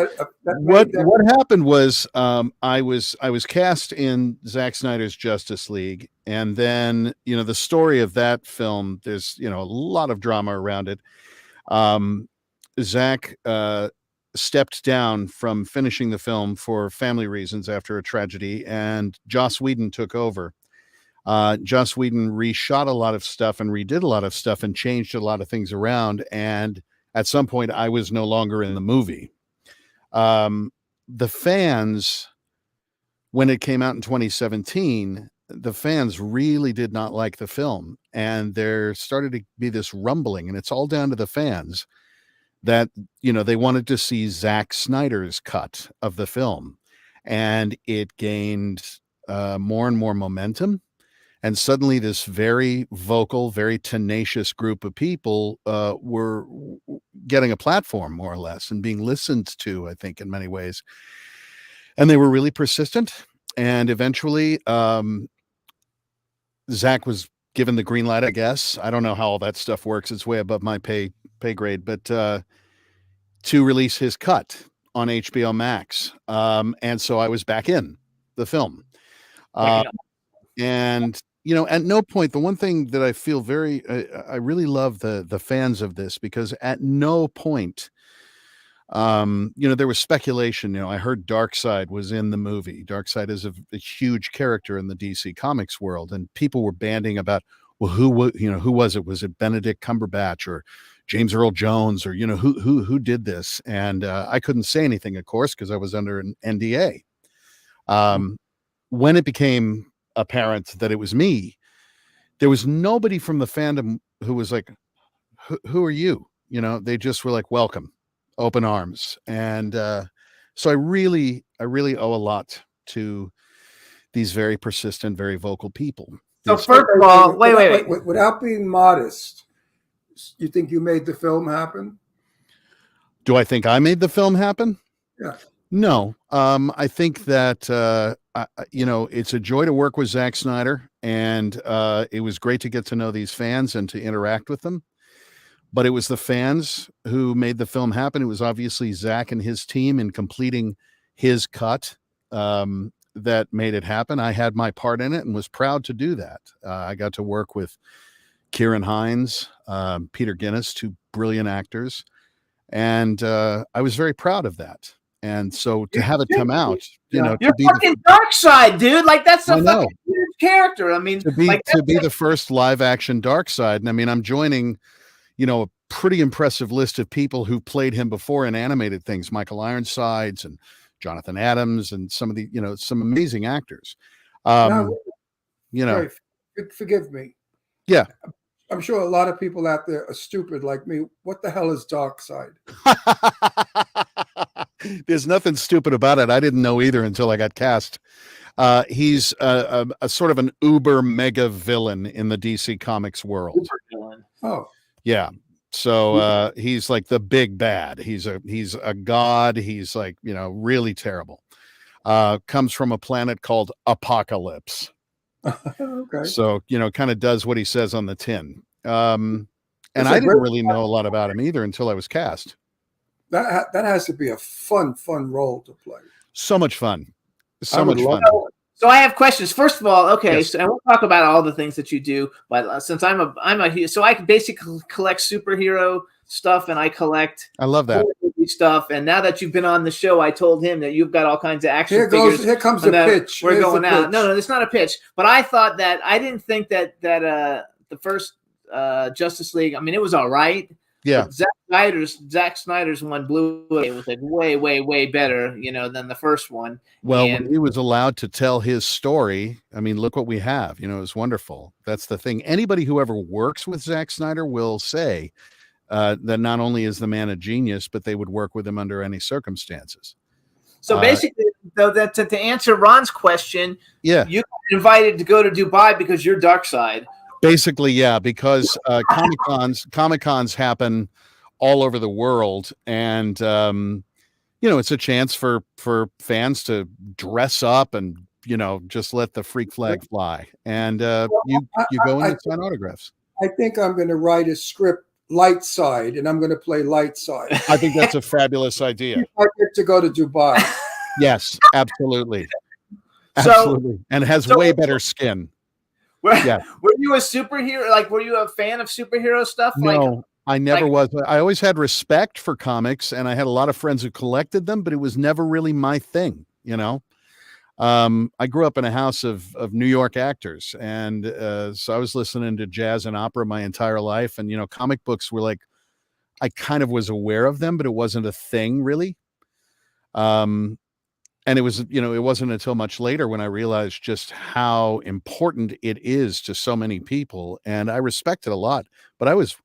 What happened was I was cast in Zack Snyder's Justice League, and then the story of that film, there's a lot of drama around it. Zack stepped down from finishing the film for family reasons after a tragedy, and Joss Whedon took over. Joss Whedon reshot a lot of stuff and redid a lot of stuff and changed a lot of things around, and at some point I was no longer in the movie. The fans, when it came out in 2017, the fans really did not like the film, and there started to be this rumbling, and it's all down to the fans, that they wanted to see Zack Snyder's cut of the film, and it gained more and more momentum, and suddenly this very vocal, very tenacious group of people were getting a platform, more or less, and being listened to, I think, in many ways. And they were really persistent, and eventually Zack was given the green light, I guess. I don't know how all that stuff works. It's way above my pay grade, but to release his cut on HBO Max. And so I was back in the film. And at no point, the one thing that I feel I really love the fans of this, because at no point, there was speculation. I heard Darkseid was in the movie. Darkseid is a huge character in the DC Comics world, and people were banding about, well, who was it? Was it Benedict Cumberbatch or James Earl Jones, or who did this? And I couldn't say anything, of course, because I was under an NDA. When it became apparent that it was me, there was nobody from the fandom who was like, who are you? They just were like, welcome, open arms. And so I really owe a lot to these very persistent, very vocal people. So first of all, wait. Without being modest, you think you made the film happen? Do I think I made the film happen? Yeah. No. I think that it's a joy to work with Zack Snyder, and it was great to get to know these fans and to interact with them. But it was the fans who made the film happen. It was obviously Zack and his team in completing his cut that made it happen. I had my part in it and was proud to do that. I got to work with Kieran Hines, Peter Guinness, two brilliant actors, and I was very proud of that. And so to have it come out, you're fucking Darkseid, dude. Like, that's a fucking huge character. I mean, to be the first live action Darkseid. And I mean, I'm joining, a pretty impressive list of people who played him before in animated things, Michael Ironsides and Jonathan Adams, and some of the, some amazing actors. Forgive me. Yeah. I'm sure a lot of people out there are stupid like me. What the hell is Darkseid? There's nothing stupid about it. I didn't know either until I got cast. He's a sort of an uber mega villain in the DC Comics world. Uber villain. Oh, yeah. So he's like the big bad. He's a god. He's like, really terrible. Comes from a planet called Apocalypse. Okay. So, kind of does what he says on the tin. And I didn't really know a lot about him either until I was cast. That has to be a fun role to play. So much fun. So much fun. So I have questions. First of all, okay, Yes. so and we'll talk about all the things that you do. But since I'm a so I basically collect superhero stuff, and I collect. I love that stuff. And now that you've been on the show, I told him that you've got all kinds of action figures. Here comes the pitch. We're going out. No, it's not a pitch. But I thought that I didn't think that the first Justice League. I mean, it was all right. Yeah. Zack Snyder's one blew it. It was like way better, than the first one. Well, when he was allowed to tell his story, I mean, look what we have. It was wonderful. That's the thing. Anybody who ever works with Zack Snyder will say that not only is the man a genius, but they would work with him under any circumstances. So basically, though, that to answer Ron's question, yeah, you got invited to go to Dubai because you're Darkseid. Basically, yeah, because Comic-Cons happen all over the world, and it's a chance for fans to dress up and just let the freak flag fly, and you go and sign autographs. I think I'm going to write a script, Light Side, and I'm going to play Light Side. I think that's a fabulous idea. I get to go to Dubai. Yes, absolutely, absolutely, and has way better skin. Were you a superhero? Like, were you a fan of superhero stuff? No, I never was. I always had respect for comics, and I had a lot of friends who collected them, but it was never really my thing. I grew up in a house of New York actors, and so I was listening to jazz and opera my entire life. And comic books were like, I kind of was aware of them, but it wasn't a thing really. And it was, it wasn't until much later when I realized just how important it is to so many people. And I respect it a lot, but I was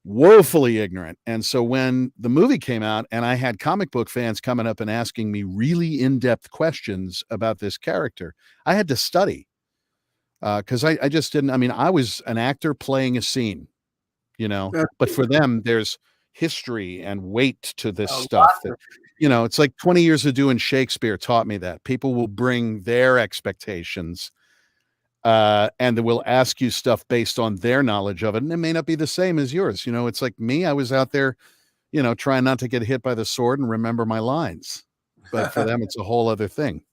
woefully ignorant. And so when the movie came out and I had comic book fans coming up and asking me really in-depth questions about this character, I had to study because I just didn't. I mean, I was an actor playing a scene, but for them, there's history and weight to this stuff that, it's like 20 years of doing Shakespeare taught me that people will bring their expectations and they will ask you stuff based on their knowledge of it. And it may not be the same as yours. It's like me, I was out there, trying not to get hit by the sword and remember my lines, but for them, it's a whole other thing.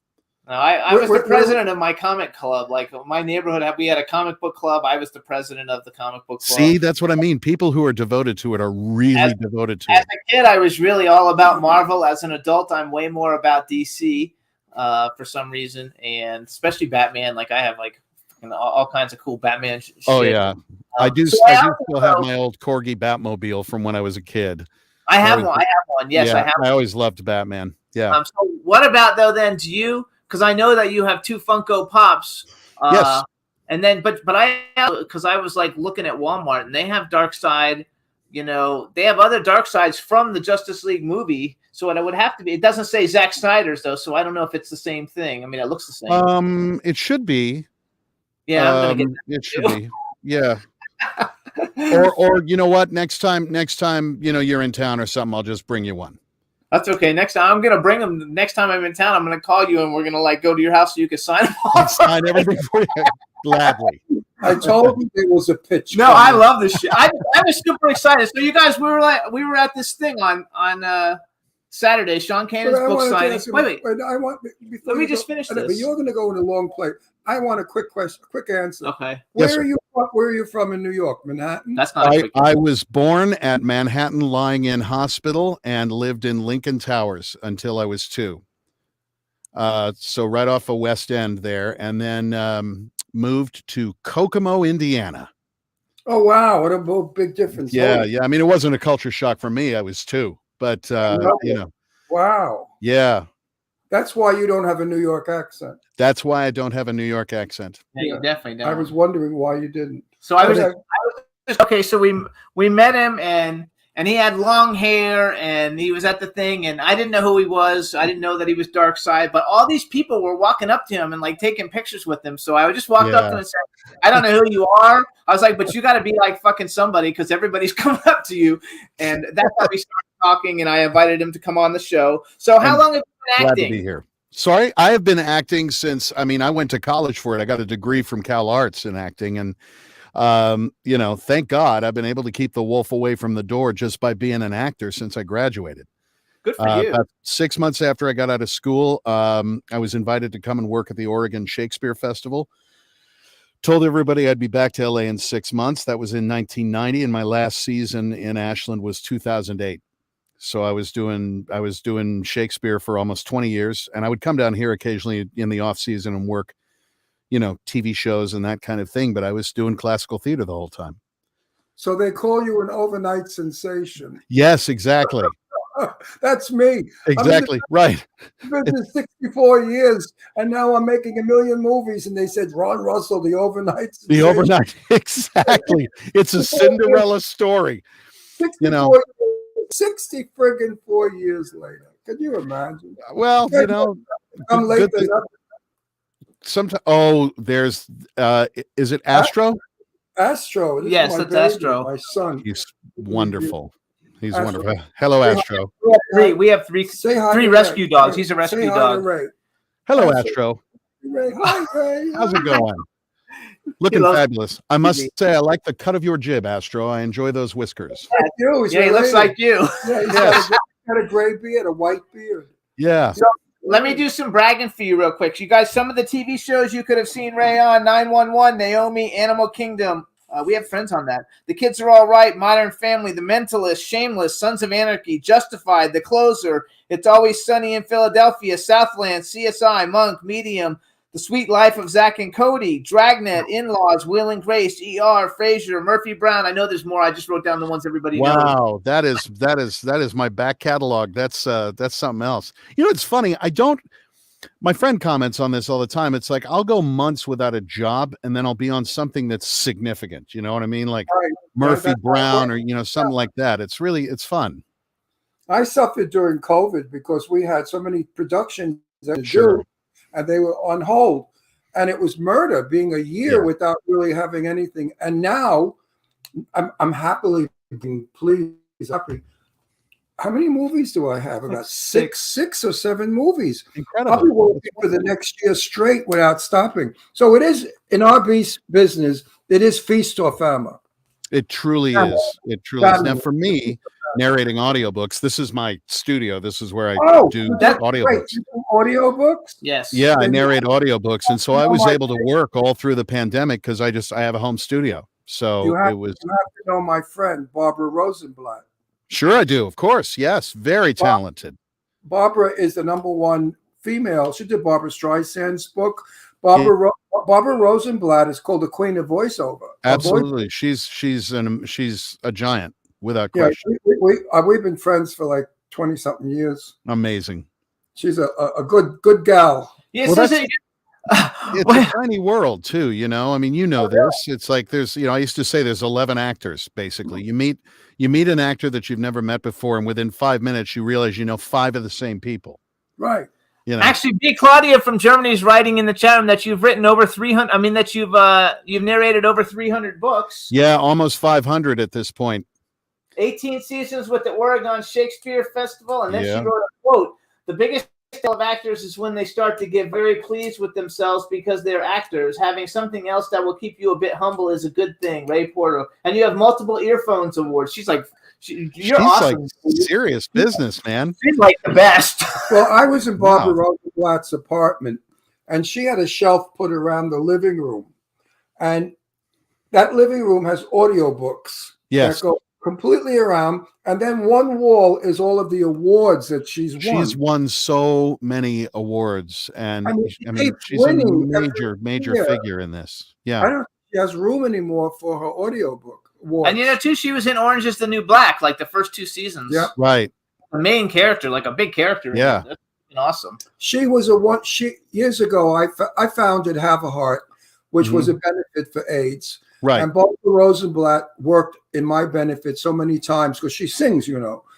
No, I was the president of my comic club. Like my neighborhood, we had a comic book club. I was the president of the comic book club. See, that's what I mean. People who are devoted to it are really devoted to it. As a kid, I was really all about Marvel. As an adult, I'm way more about DC for some reason, and especially Batman. Like I have like all kinds of cool Batman shit. Oh yeah, I do. So I do still have my old Corgi Batmobile from when I was a kid. I have one. I have one. Yes, yeah, I have. I always loved Batman. Yeah. So what about though? Then do you? Because I know that you have 2 Funko Pops. Yes. And then, but I, because I was like looking at Walmart and they have Darkseid, you know, they have other Darkseids from the Justice League movie. So it would have to be, it doesn't say Zack Snyder's though. So I don't know if it's the same thing. I mean, it looks the same. It should be. Yeah. I'm gonna get it should be. Yeah. or you know what? Next time, you know, you're in town or something, I'll just bring you one. That's okay. Next time I'm gonna bring them. Next time I'm in town, I'm gonna call you and we're gonna like go to your house so you can sign them off. Sign everything for you gladly. I told you it was a pitch. No, I love this shit. I was super excited. So you guys, we were at this thing on Saturday. Sean Cannon's book signing. Wait. Let me just finish this. But you're going to go in a long play. I want a quick question, a quick answer. Okay. Where are you from in New York? Manhattan? That's not. I was born at Manhattan Lying In Hospital and lived in Lincoln Towers until I was 2. So right off of West End there, and then moved to Kokomo, Indiana. Oh wow, what a big difference! Yeah. I mean, it wasn't a culture shock for me. I was 2, but you know. Wow. Yeah. That's why you don't have a New York accent. That's why I don't have a New York accent. Yeah, definitely. I was wondering why you didn't. So I was okay. So we met him and he had long hair and he was at the thing and I didn't know who he was. I didn't know that he was Darkseid, but all these people were walking up to him and like taking pictures with him. So I just walked up to him and said, "I don't know who you are." I was like, "But you got to be like fucking somebody because everybody's coming up to you." And that's how we started talking. And I invited him to come on the show. So how long have you been acting? Glad to be here. Sorry, I have been acting since. I mean, I went to college for it. I got a degree from Cal Arts in acting, and you know, thank God I've been able to keep the wolf away from the door just by being an actor since I graduated. Good for you. About 6 months after I got out of school, I was invited to come and work at the Oregon Shakespeare Festival. Told everybody I'd be back to LA in 6 months. That was in 1990, and my last season in Ashland was 2008. So I was doing Shakespeare for almost 20 years, and I would come down here occasionally in the off season and work, you know, TV shows and that kind of thing. But I was doing classical theater the whole time. So they call you an overnight sensation. Yes, exactly. That's me. Exactly. Right. I've been 64 years, and now I'm making 1 million movies, and they said Ron Russell, the overnight sensation. The overnight. Exactly. It's a Cinderella story. 60 friggin' 4 years later. Can you imagine? Well, you know, I'm late. Sometimes. Oh, there's. Is it Astro? Astro. Yes, that's Astro. My son. He's wonderful. He's wonderful. Hello, Astro. We have three rescue dogs. He's a rescue dog. Hello, Astro. Ray. Hi, Ray. How's it going? Looking fabulous. I must say, I like the cut of your jib, Astro. I enjoy those whiskers. Yeah, he looks like you. Yeah, he's got a gray beard, a white beard. Yeah. So let me do some bragging for you real quick. You guys, some of the TV shows you could have seen Ray on: 911, Naomi, Animal Kingdom. We have friends on that. The Kids Are All Right, Modern Family, The Mentalist, Shameless, Sons of Anarchy, Justified, The Closer, It's Always Sunny in Philadelphia, Southland, CSI, Monk, Medium, The Sweet Life of Zach and Cody, Dragnet, In-Laws, Will and Grace, ER, Frasier, Murphy Brown. I know there's more. I just wrote down the ones everybody knows. Wow, that is my back catalog. That's something else. You know, it's funny. My friend comments on this all the time. It's like I'll go months without a job, and then I'll be on something that's significant. You know what I mean? Like Murphy Brown or, you know, something like that. It's fun. I suffered during COVID because we had so many productions that do, and they were on hold. And it was murder being a year without really having anything. And now I'm happily being pleased. Happy. How many movies do I have? About six or seven movies. Incredible. I'll be working for the next year straight without stopping. So it is, in our business, it is feast or famine. It truly is. It truly is. Now, for me, narrating audiobooks. This is my studio. This is where I do that's great. audiobooks. You do audiobooks? Yes. Yeah, I Then you- narrate audiobooks, and so I Oh, was my able to work all through the pandemic because I have a home studio. So You have, it was you have to know my friend Barbara Rosenblatt. sure I do, of course. Yes, very talented. Barbara is the #1 female. She did Barbara Streisand's book. Barbara Rosenblatt is called the Queen of Voiceover. Absolutely, she's a giant without Yeah, question. we've been friends for like 20-something years. Amazing. She's a good gal. Yes, Well, isn't it? It's a tiny world too, you know. I mean, you know this. It's like there's, I used to say there's 11 actors basically. You meet an actor that you've never met before, and within 5 minutes you realize you know 5 of the same people. Right. You know. Actually, B. Claudia from Germany is writing in the chat room that you've written over 300. I mean, that you've narrated over 300 books. Yeah, almost 500 at this point. 18 seasons with the Oregon Shakespeare Festival, and then Yeah. she wrote a quote: "The biggest of actors is when they start to get very pleased with themselves because they're actors. Having something else that will keep you a bit humble is a good thing." Ray Porter, and you have multiple earphones awards. She's like, you're She's awesome. like serious business, man. She's like the best. Well, I was in Barbara Wow. Rosenblatt's apartment, and she had a shelf put around the living room, and that living room has audiobooks Yes. that go completely around, and then one wall is all of the awards that she's won. She's won so many awards, and I I mean, mean, she keeps she's a winning major year. figure in this. I Yeah. don't think she has room anymore for her audiobook awards. And you know, too, she was in Orange Is the New Black, like the first 2 seasons. Yeah. Right. The main character, like a big character. in Yeah. it. That's fucking awesome. She was years ago. I founded Have a Heart, which was a benefit for AIDS. Right. And Barbara Rosenblatt worked in my benefit so many times because she sings,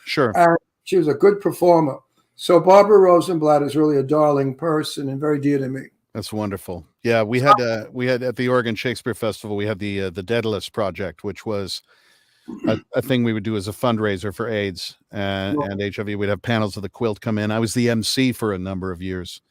Sure. and she was a good performer. So Barbara Rosenblatt is really a darling person and very dear to me. That's wonderful. Yeah, we had at the Oregon Shakespeare Festival, we had the Daedalus Project, which was a thing we would do as a fundraiser for AIDS and HIV. We'd have panels of the quilt come in. I was the MC for a number of years.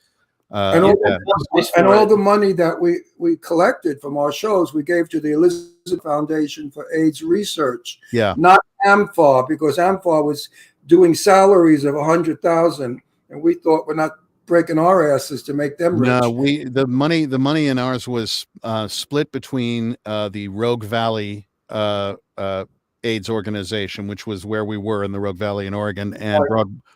And all the money that we collected from our shows, we gave to the Elizabeth Foundation for AIDS Research. Yeah. Not AMFAR, because AMFAR was doing salaries of $100,000, and we thought we're not breaking our asses to make them rich. No, the money in ours was split between the Rogue Valley AIDS organization, which was where we were in the Rogue Valley in Oregon, and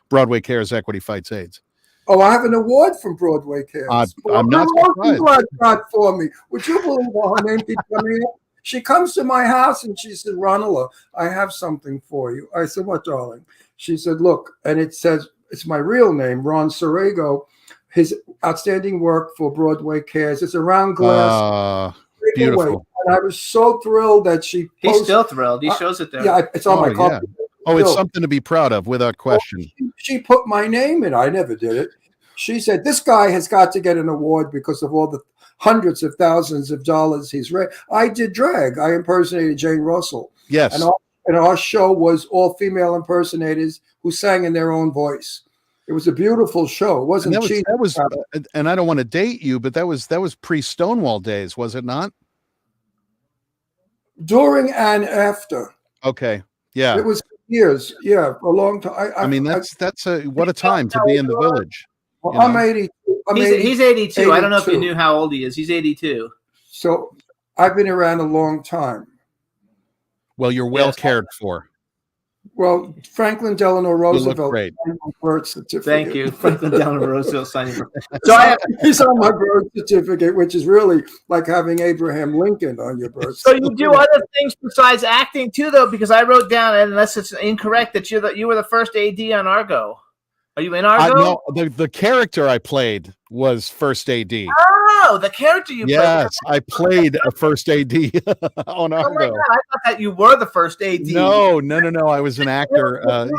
Broadway Cares Equity Fights AIDS. Oh, I have an award from Broadway Cares. I'm not surprised. Blood got for me. Would you believe her name keeps coming up? She comes to my house and she said, "Ronala, I have something for you." I said, "What, darling?" She said, "Look," and it says, it's my real name, Ron Sorego. His outstanding work for Broadway Cares. It's a round glass. Beautiful. And I was so thrilled that she posted. He's still thrilled. He shows it there. Yeah, it's on my yeah. copy. Oh, it's Still. something to be proud of, without question. She put my name in. I never did it. She said, "This guy has got to get an award because of all the hundreds of thousands of dollars he's raised." I did drag. I impersonated Jane Russell. Yes. And our show was all female impersonators who sang in their own voice. It was a beautiful show. It wasn't cheap. That was and I don't want to date you, but that was pre-Stonewall days, was it not? During and after. Okay. Yeah. It was years. Yeah, a long time. I mean, that's what a time to be in the village. Well, I'm 82. He's 82. I don't know if you 82. knew how old he is. He's 82. So I've been around a long time. Well, you're well cared for. Well, Franklin Delano You look Roosevelt great. signed my birth certificate. Thank you. Franklin Delano Roosevelt signing. So He's on my birth certificate, which is really like having Abraham Lincoln on your birth So certificate. you do other things besides acting too, though, because I wrote down, unless it's incorrect, that you were the first AD on Argo. Are you in Argo? No, the character I played was first AD. Oh, the character you played. Yes, I played a first AD on Oh my Argo. God, I thought that you were the first AD. No. I was an actor. I've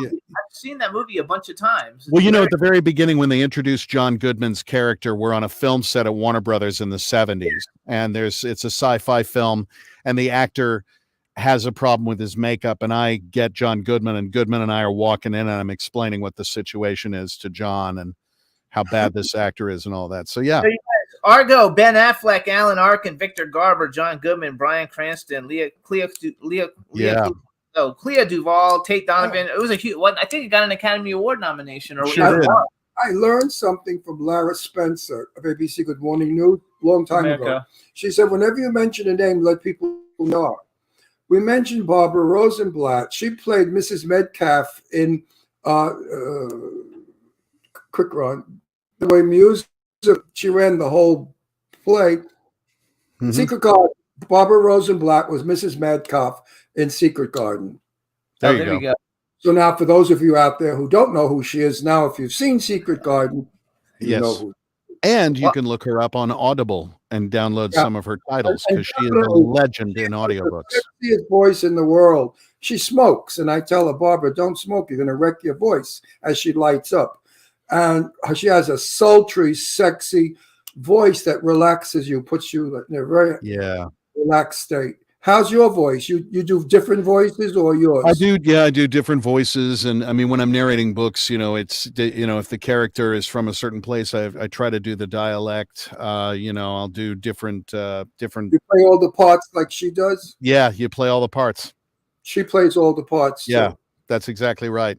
seen that movie a bunch of times. Well, at the very beginning, when they introduced John Goodman's character, we're on a film set at Warner Brothers in the 70s, and it's a sci-fi film, and the actor has a problem with his makeup, and I get John Goodman, and Goodman and I are walking in, and I'm explaining what the situation is to John and how bad this actor is and all that. So yeah. Argo, Ben Affleck, Alan Arkin, Victor Garber, John Goodman, Bryan Cranston, Leah Yeah. Oh, Clea Duvall, Tate Donovan. It was a huge one. I think it got an Academy Award nomination. Or Sure did. I learned something from Lara Spencer of ABC Good Morning News a long time ago. She said, whenever you mention a name, let people know. We mentioned Barbara Rosenblatt. She played Mrs. Metcalf in Quick Run. The way music, she ran the whole play. Mhm. Secret Garden. Barbara Rosenblatt was Mrs. Metcalf in Secret Garden. There Oh, you there we go. go. So now, for those of you out there who don't know who she is, now if you've seen Secret Garden, you know Yes. who. And you Well- can look her up on Audible and download Yeah. some of her titles And because she is a definitely- legend in audiobooks. The sexiest voice in the world. She smokes, and I tell her, Barbara, don't smoke. You're going to wreck your voice as she lights up. And she has a sultry, sexy voice that relaxes you, puts you in a very Yeah. relaxed state. How's your voice? You do different voices or yours? I do. Yeah, I do different voices. And I mean, when I'm narrating books, it's, if the character is from a certain place, I try to do the dialect. I'll do different. You play all the parts like she does? Yeah, you play all the parts. She plays all the parts. too. Yeah, that's exactly right.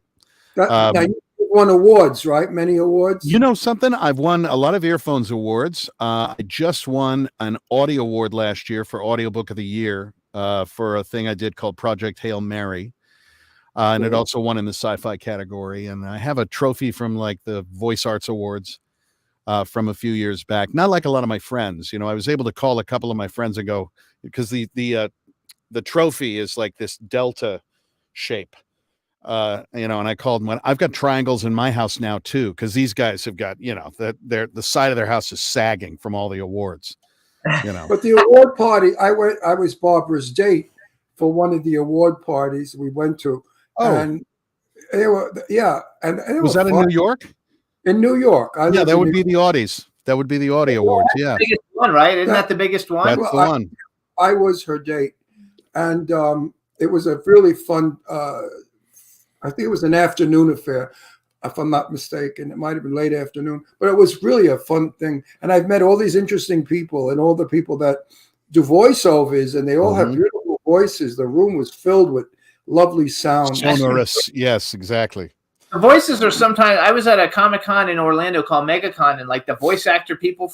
Now, you won awards, right? Many awards? You know something? I've won a lot of Earphones awards. I just won an audio award last year for Audiobook of the Year for a thing I did called Project Hail Mary. And it also won in the sci-fi category. And I have a trophy from like the Voice Arts Awards from a few years back. Not like a lot of my friends. I was able to call a couple of my friends and go, because the trophy is like this delta shape. And I called one. I've got triangles in my house now too, because these guys have got, the side of their house is sagging from all the awards. But the award party, I was Barbara's date for one of the award parties we went to. Oh. And they were, and it Was that in fun. New York? In New York. I Yeah, lived that in would New be the Audies. That would be the Audie Awards. Yeah, Biggest one, right? Isn't that the biggest one? that's Well, the one. I was her date, and it was a really fun. I think it was an afternoon affair, if I'm not mistaken. It might have been late afternoon, but it was really a fun thing. And I've met all these interesting people, and all the people that do voiceovers, and they all have beautiful voices. The room was filled with lovely sound. Sonorous. Yes, exactly. The voices are sometimes. I was at a Comic-Con in Orlando called MegaCon, and like the voice actor people,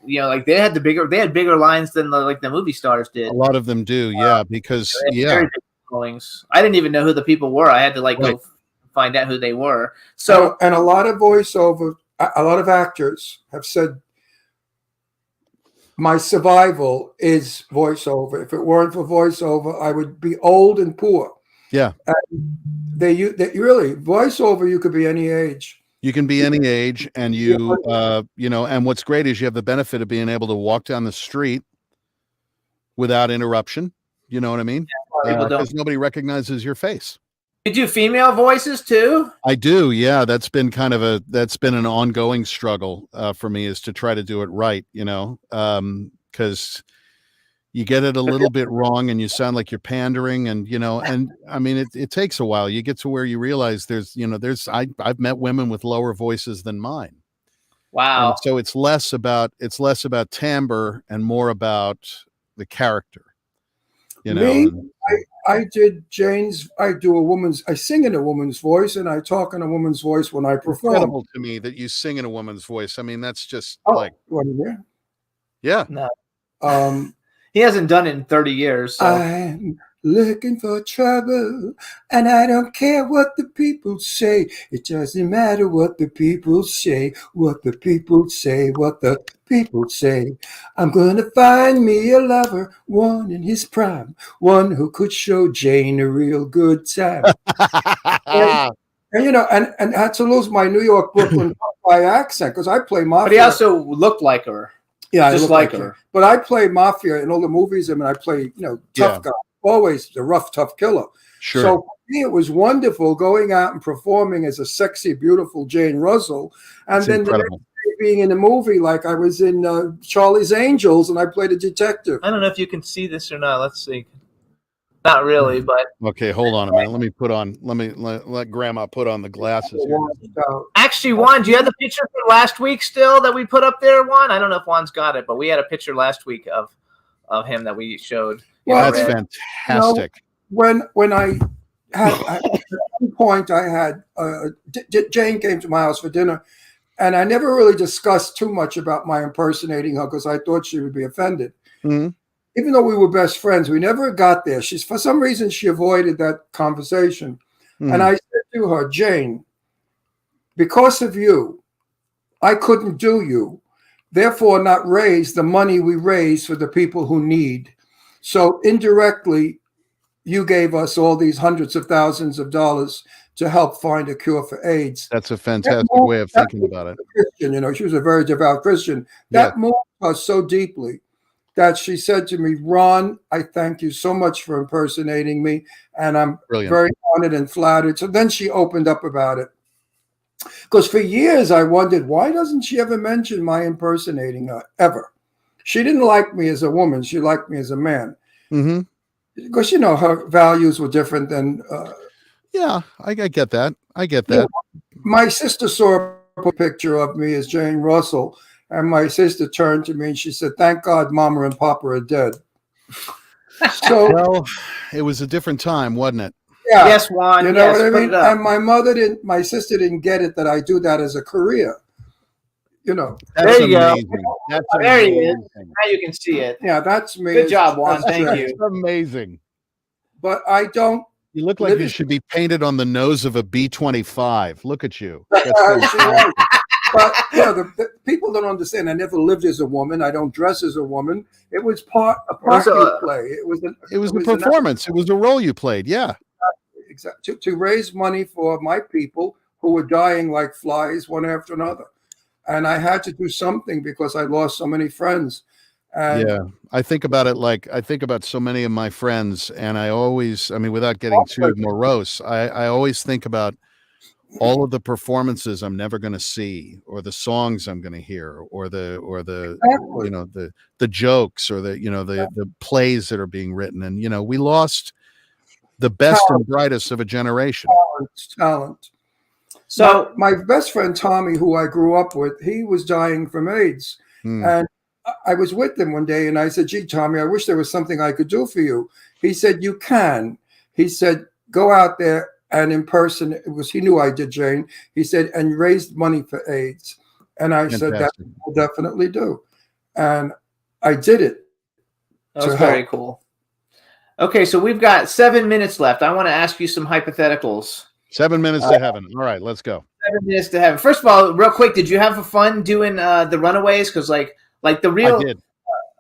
like they had bigger lines than the movie stars did. A lot of them do. Yeah, because Very big followings. I didn't even know who the people were. I had to Right. go find out who they were. So And a lot of voiceover, a lot of actors have said, my survival is voiceover. If it weren't for voiceover, I would be old and poor. Yeah. And they really, voiceover, you could be any age. you can be any age, and and what's great is you have the benefit of being able to walk down the street without interruption. You know what I mean? people don't. Because nobody recognizes your face. You do female voices too? I do, yeah. That's been an ongoing struggle for me, is to try to do it right, because you get it a little bit wrong and you sound like you're pandering, and and I mean it takes a while. You get to where you realize I've met women with lower voices than mine. Wow. And so it's less about timbre and more about the character. I did Jane's. I sing in a woman's voice, and I talk in a woman's voice when I perform. Incredible to me that you sing in a woman's voice. I mean, that's just What do you yeah. mean? He hasn't done it in 30 years. So. I'm looking for trouble, and I don't care what the people say. It doesn't matter what the people say, what the people say, what the people say. I'm gonna find me a lover, one in his prime, one who could show Jane a real good time. and I had to lose my New York Brooklyn by accent because I play mafia. But he also looked like her. Yeah, I just look like her. But I play mafia in all the movies. I mean, I play, tough guy, always the rough, tough killer. Sure. So for me, it was wonderful going out and performing as a sexy, beautiful Jane Russell. And It's then incredible. the next day being in a movie, like I was in Charlie's Angels and I played a detective. I don't know if you can see this or not. Let's see. Not really, but Okay, hold on a minute. Let Grandma put on the glasses here. actually, Juan, do you have the picture from last week still that we put up there, Juan? I don't know if Juan's got it, but we had a picture last week of him that we showed. Well, That's Red. fantastic. when I had at one point I had Jane came to my house for dinner, and I never really discussed too much about my impersonating her because I thought she would be offended. Mm-hmm. Even though we were best friends, we never got there. She's for some reason she avoided that conversation, and I said to her, Jane, because of you, I couldn't do you, therefore not raise the money we raise for the people who need. So indirectly, you gave us all these hundreds of thousands of dollars to help find a cure for AIDS. That's a fantastic way of thinking about it. Christian, you know, she was a very devout Christian. That moved us so deeply that she said to me, Ron, I thank you so much for impersonating me, and I'm very honored and flattered. So then she opened up about it. Because for years I wondered, why doesn't she ever mention my impersonating her, ever? She didn't like me as a woman. She liked me as a man. Mm-hmm. Because, you know, her values were different than... yeah, I get that. I get that. My sister saw a picture of me as Jane Russell, and my sister turned to me and she said, thank God Mama and Papa are dead. So, well, it was a different time, wasn't it? Yeah. Yes, Juan. You know yes, what I mean? And my sister didn't get it that I do that as a career. You know. That's there you amazing. go. That's there amazing. he is. Now you can see it. Yeah, that's me. Good job, Juan. Thank right. you. That's amazing. But I don't. You look like you should be painted on the nose of a B-25. Look at you. That's but you know, the people don't understand. I never lived as a woman. I don't dress as a woman. It was a part you play. It was a performance. It was a role you played. Yeah. Exactly. To raise money for my people who were dying like flies one after another. And I had to do something because I lost so many friends. And yeah. I think about it like I think about so many of my friends, and I always, I mean, without getting too morose, I always think about all of the performances I'm never going to see, or the songs I'm going to hear, or the exactly. you know, the jokes, or the plays that are being written. And, you know, we lost the best and brightest of a generation. Talent. So my best friend Tommy, who I grew up with, he was dying from AIDS. And I was with him one day and I said, gee, Tommy, I wish there was something I could do for you. He said, you can. He said, go out there and impersonate, because he knew I did, Jane. He said, and raised money for AIDS. And I said, that will definitely do. And I did it. That was very cool. Okay, so we've got 7 minutes left. I want to ask you some hypotheticals. 7 minutes to heaven. All right, let's go. 7 minutes to heaven. First of all, real quick, did you have fun doing the Runaways? Because like the real, I did.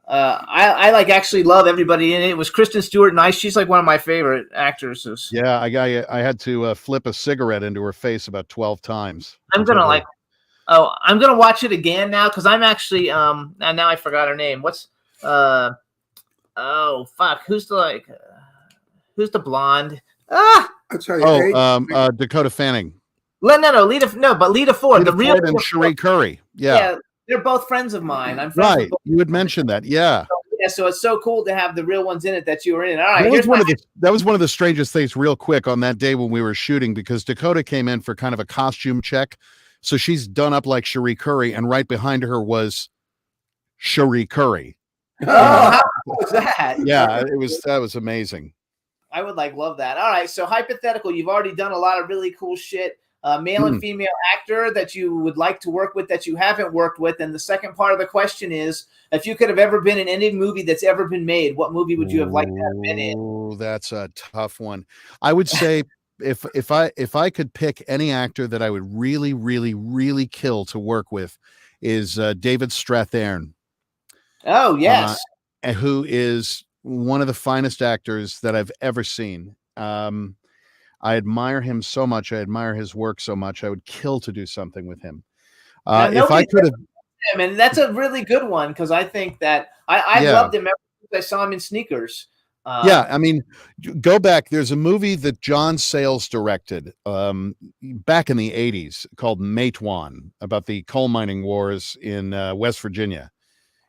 I like actually love everybody in it. It was Kristen Stewart, nice. She's like one of my favorite actresses. Yeah, I had to flip a cigarette into her face about 12 times. I'm gonna watch it again now because I'm actually and now I forgot her name. What's oh fuck? Who's the blonde? I'll tell you. Dakota Fanning. But Lita Ford, the real and Cherie Curry. Yeah, they're both friends of mine. I'm friends right. You had mentioned that. Yeah. So it's so cool to have the real ones in it that you were in. All right. That was one of the strangest things, real quick, on that day when we were shooting, because Dakota came in for kind of a costume check. So she's done up like Cherie Curry, and right behind her was Cherie Curry. Oh, how was that? Yeah, that was amazing. I would love that. All right. So hypothetical, you've already done a lot of really cool shit. Male and female actor that you would like to work with that you haven't worked with. And the second part of the question is, if you could have ever been in any movie that's ever been made, what movie would you have liked to have been in? Oh, that's a tough one. I would say if I could pick any actor that I would really, really, really kill to work with is David Strathairn. Oh, yes. Who is one of the finest actors that I've ever seen. I admire him so much. I admire his work so much. I would kill to do something with him. If I could have, and that's a really good one, because I think that I loved him ever since I saw him in Sneakers. Yeah, I mean, go back. There's a movie that John Sayles directed back in the 80s called Matewan, about the coal mining wars in West Virginia.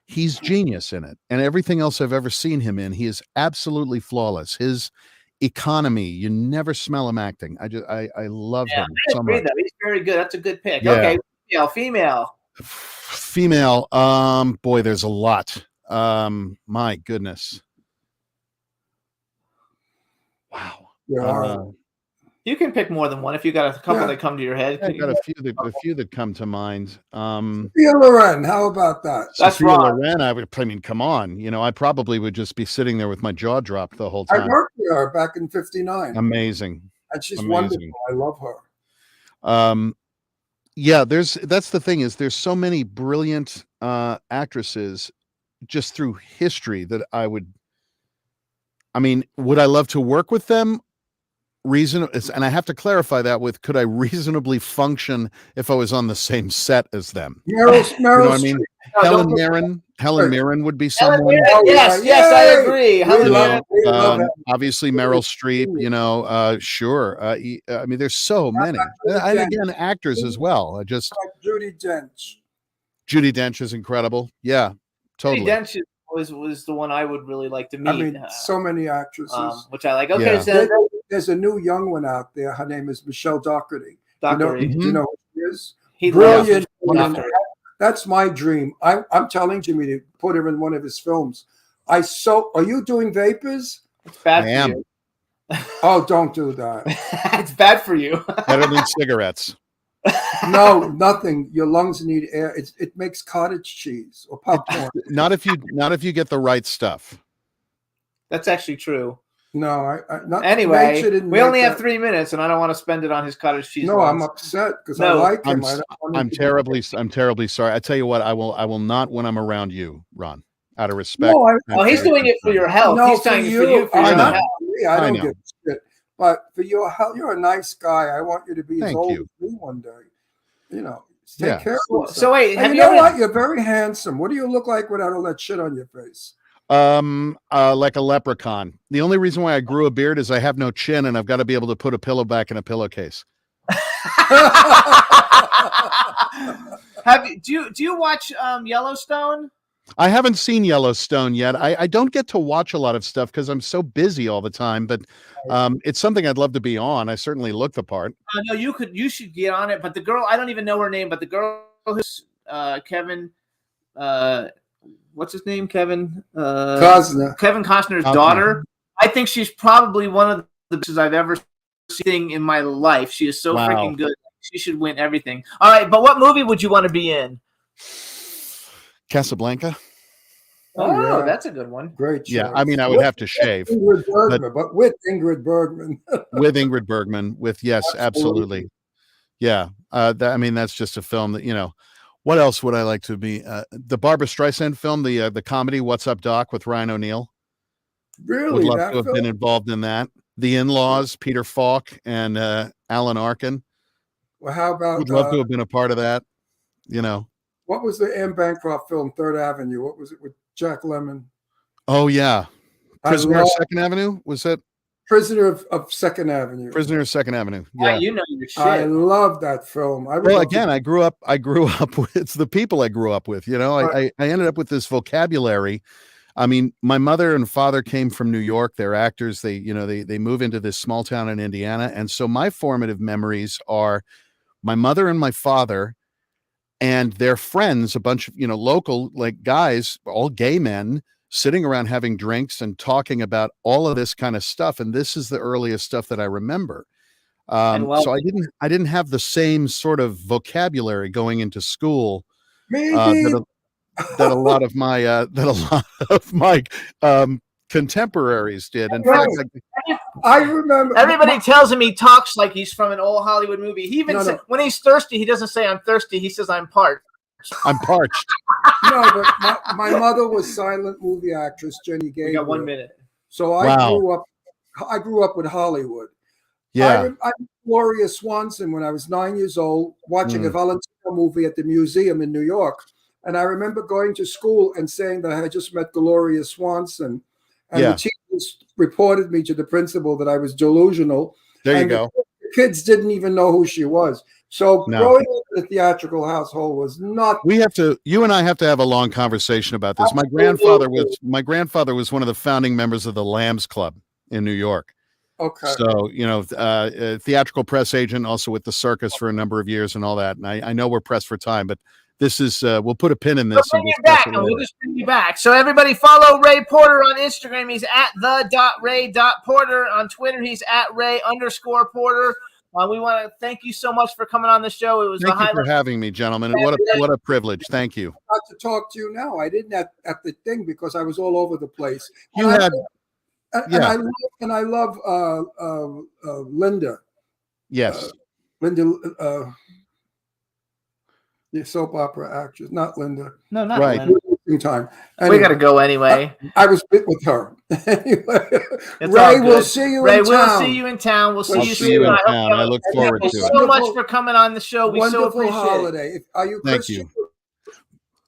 He's genius in it, and everything else I've ever seen him in, he is absolutely flawless. His economy, you never smell him acting. I love him so much. He's very good. That's a good pick. Yeah. Okay, female. Boy, there's a lot. My goodness. Wow. There are. You can pick more than one if you got a couple that come to your head. I got a few that come to mind. Sophia Loren, how about that? That's Sophia Ron. Loren, I mean, come on. You know, I probably would just be sitting there with my jaw dropped the whole I time. worked with her back in '59, Amazing. and she's amazing. wonderful. I love her. Yeah, that's the thing is there's so many brilliant actresses just through history that I mean, would I love to work with them? And I have to clarify that with, could I reasonably function if I was on the same set as them? Meryl You know what I Streep. mean? No, Helen Mirren would be Helen someone. Mirren, yes, yes, I Yay! agree. We Helen love- Mirren. we love her. Obviously Meryl Streep, you know, sure. I mean, there's so many. And again, actors as well. Judi Dench. Judi Dench is incredible. Yeah, totally. Dench was the one I would really like to meet. I mean, so many actresses. which I like. Okay, Yeah. so There's a new young one out there. Her name is Michelle Dockery. Dockery. Do you know who she is? He Brilliant. loves Dockery. That's my dream. I'm telling Jimmy to put her in one of his films. Are you doing vapors? It's bad I for am. you. Oh, don't do that. It's bad for you. Better than cigarettes. No, nothing. Your lungs need air. It makes cottage cheese or popcorn. Not if you get the right stuff. That's actually true. No, not Anyway, nature didn't we make only have that. 3 minutes, and I don't want to spend it on his cottage cheese. No, ones. I'm upset because I No, like him. I'm terribly sorry. I tell you what, I will not when I'm around you, Ron. Out of respect. No, Oh, he's doing it for your health. No, he's for doing it for you. you for I your know. health. I I don't know. give a shit. But for your health, you're a nice guy. I want you to be as Thank old you. as me one day. You know, take Yeah. care of yourself. So wait, And have you you know ever? what? You're very handsome. What do you look like without all that shit on your face? Like a leprechaun. The only reason why I grew a beard is I have no chin and I've got to be able to put a pillow back in a pillowcase. Do you watch Yellowstone? I haven't seen Yellowstone yet. I don't get to watch a lot of stuff because I'm so busy all the time, but it's something I'd love to be on. I certainly look the part. No, you should get on it. But the girl, I don't even know her name, but the girl who's Kevin, what's his name? Kevin Costner. Kevin Costner's Costner. daughter. I think she's probably one of the best I've ever seen in my life. She is so Wow. freaking good. She should win everything. All right, but what movie would you want to be in? Casablanca. Oh, yeah. that's a good one. Great. Yeah, choice. I mean, I would have to shave Ingrid Bergman, but with Ingrid Bergman. with Ingrid Bergman. With yes, Absolutely. absolutely. Yeah, I mean, that's just a film that What else would I like to be? The Barbara Streisand film, the comedy "What's Up, Doc" with Ryan O'Neal. Really? Would love that to have film? been involved in that. The In-Laws, Peter Falk and Alan Arkin. Well, how about Would love to have been a part of that. what was the Anne Bancroft film, Third Avenue? What was it with Jack Lemmon? Oh yeah, I Prisoner love of Second Avenue. Was that Prisoner of Second Avenue. Prisoner of Second Avenue? Yeah, Yeah. you know your shit. I love that film. Well, again, I grew up with it's the people I grew up with. I ended up with this vocabulary. I mean, my mother and father came from New York. They're actors. They move into this small town in Indiana. And so my formative memories are my mother and my father and their friends, a bunch of, local like guys, all gay men, sitting around having drinks and talking about all of this kind of stuff. And this is the earliest stuff that I remember. So I didn't have the same sort of vocabulary going into school that a lot of my contemporaries did. In fact, I remember Everybody tells him he talks like he's from an old Hollywood movie. He even No. when he's thirsty, he doesn't say I'm thirsty. He says I'm parched. I'm parched. No, but my mother was silent movie actress Jenny Gabriel. We got 1 minute. So I grew up with Hollywood. Yeah. I Gloria Swanson when I was 9 years old, watching a Valentino movie at the museum in New York. And I remember going to school and saying that I had just met Gloria Swanson. And the teachers reported me to the principal that I was delusional. There you And go. The kids didn't even know who she was. So No. growing up in a theatrical household was not. You and I have to have a long conversation about this. My grandfather was one of the founding members of the Lambs Club in New York. Okay. So, a theatrical press agent, also with the circus for a number of years and all that. And I know we're pressed for time, but this is we'll put a pin in this We'll and bring you discuss back, it and we'll later. just bring you back. So everybody follow Ray Porter on Instagram. He's at the.ray.porter. On Twitter, he's at Ray_Porter. We want to thank you so much for coming on the show. It was Thank a you for highlight. having me, gentlemen. What a privilege. Thank you. Got to talk to you now. I didn't at the thing because I was all over the place. You And had I love Linda. yes. Linda, the soap opera actress, not Linda. No, not Right. Lynn. Time. We Anyway, got to go anyway. I was bit with her. Anyway, It's Ray, all we'll good. see you Ray, in we'll town. see you in town. We'll see We'll you see soon. you in I hope town. I look forward thank to you it. so much Wonderful- for coming on the show. We so Wonderful appreciate it. holiday. Are you Thank Christian? you.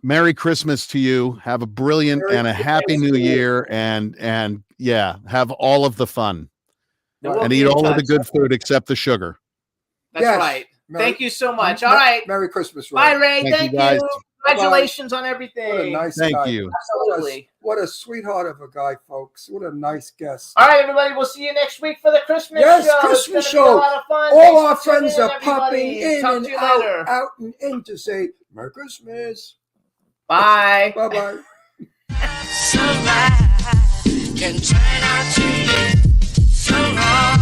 Merry Christmas to you. Have a brilliant Merry and a happy Christmas. new year, and yeah, have all of the fun We'll and be eat in all of the touch. good food except the sugar. That's Yes. right. Merry- Thank you so much. All right. Merry Christmas, Ray. Bye, Ray. Thank you, Thank guys. you. Congratulations on everything. What a nice Thank guy. you. Absolutely. What a sweetheart of a guy, folks. What a nice guest. All right, everybody. We'll see you next week for the Christmas Yes, show. Christmas it's gonna be show. a lot of fun. All Thanks our for tuning friends in, are popping everybody. in Talk and to you later. out and in to say Merry Christmas. Bye. Bye-bye. Can turn out to be so wrong.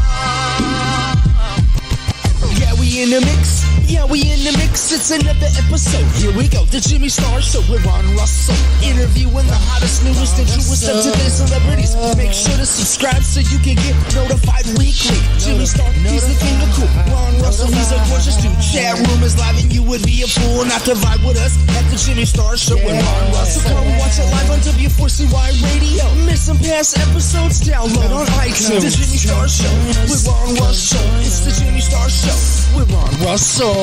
Yeah, we in the mix. Yeah, we in the mix. It's another episode. Here we go. The Jimmy Star Show with Ron Russell. Interviewing the hottest, newest, and truest of today's celebrities. Make sure to subscribe so you can get notified weekly. Jimmy Star, he's the king of cool. Ron Russell, he's a gorgeous dude. Chat room is live and you would be a fool not to vibe with us at the Jimmy Star Show with Ron Russell. Come watch it live on W4CY Radio. Miss some past episodes, download on iTunes. The Jimmy Star Show with Ron Russell. It's the Jimmy Star Show with Ron Russell.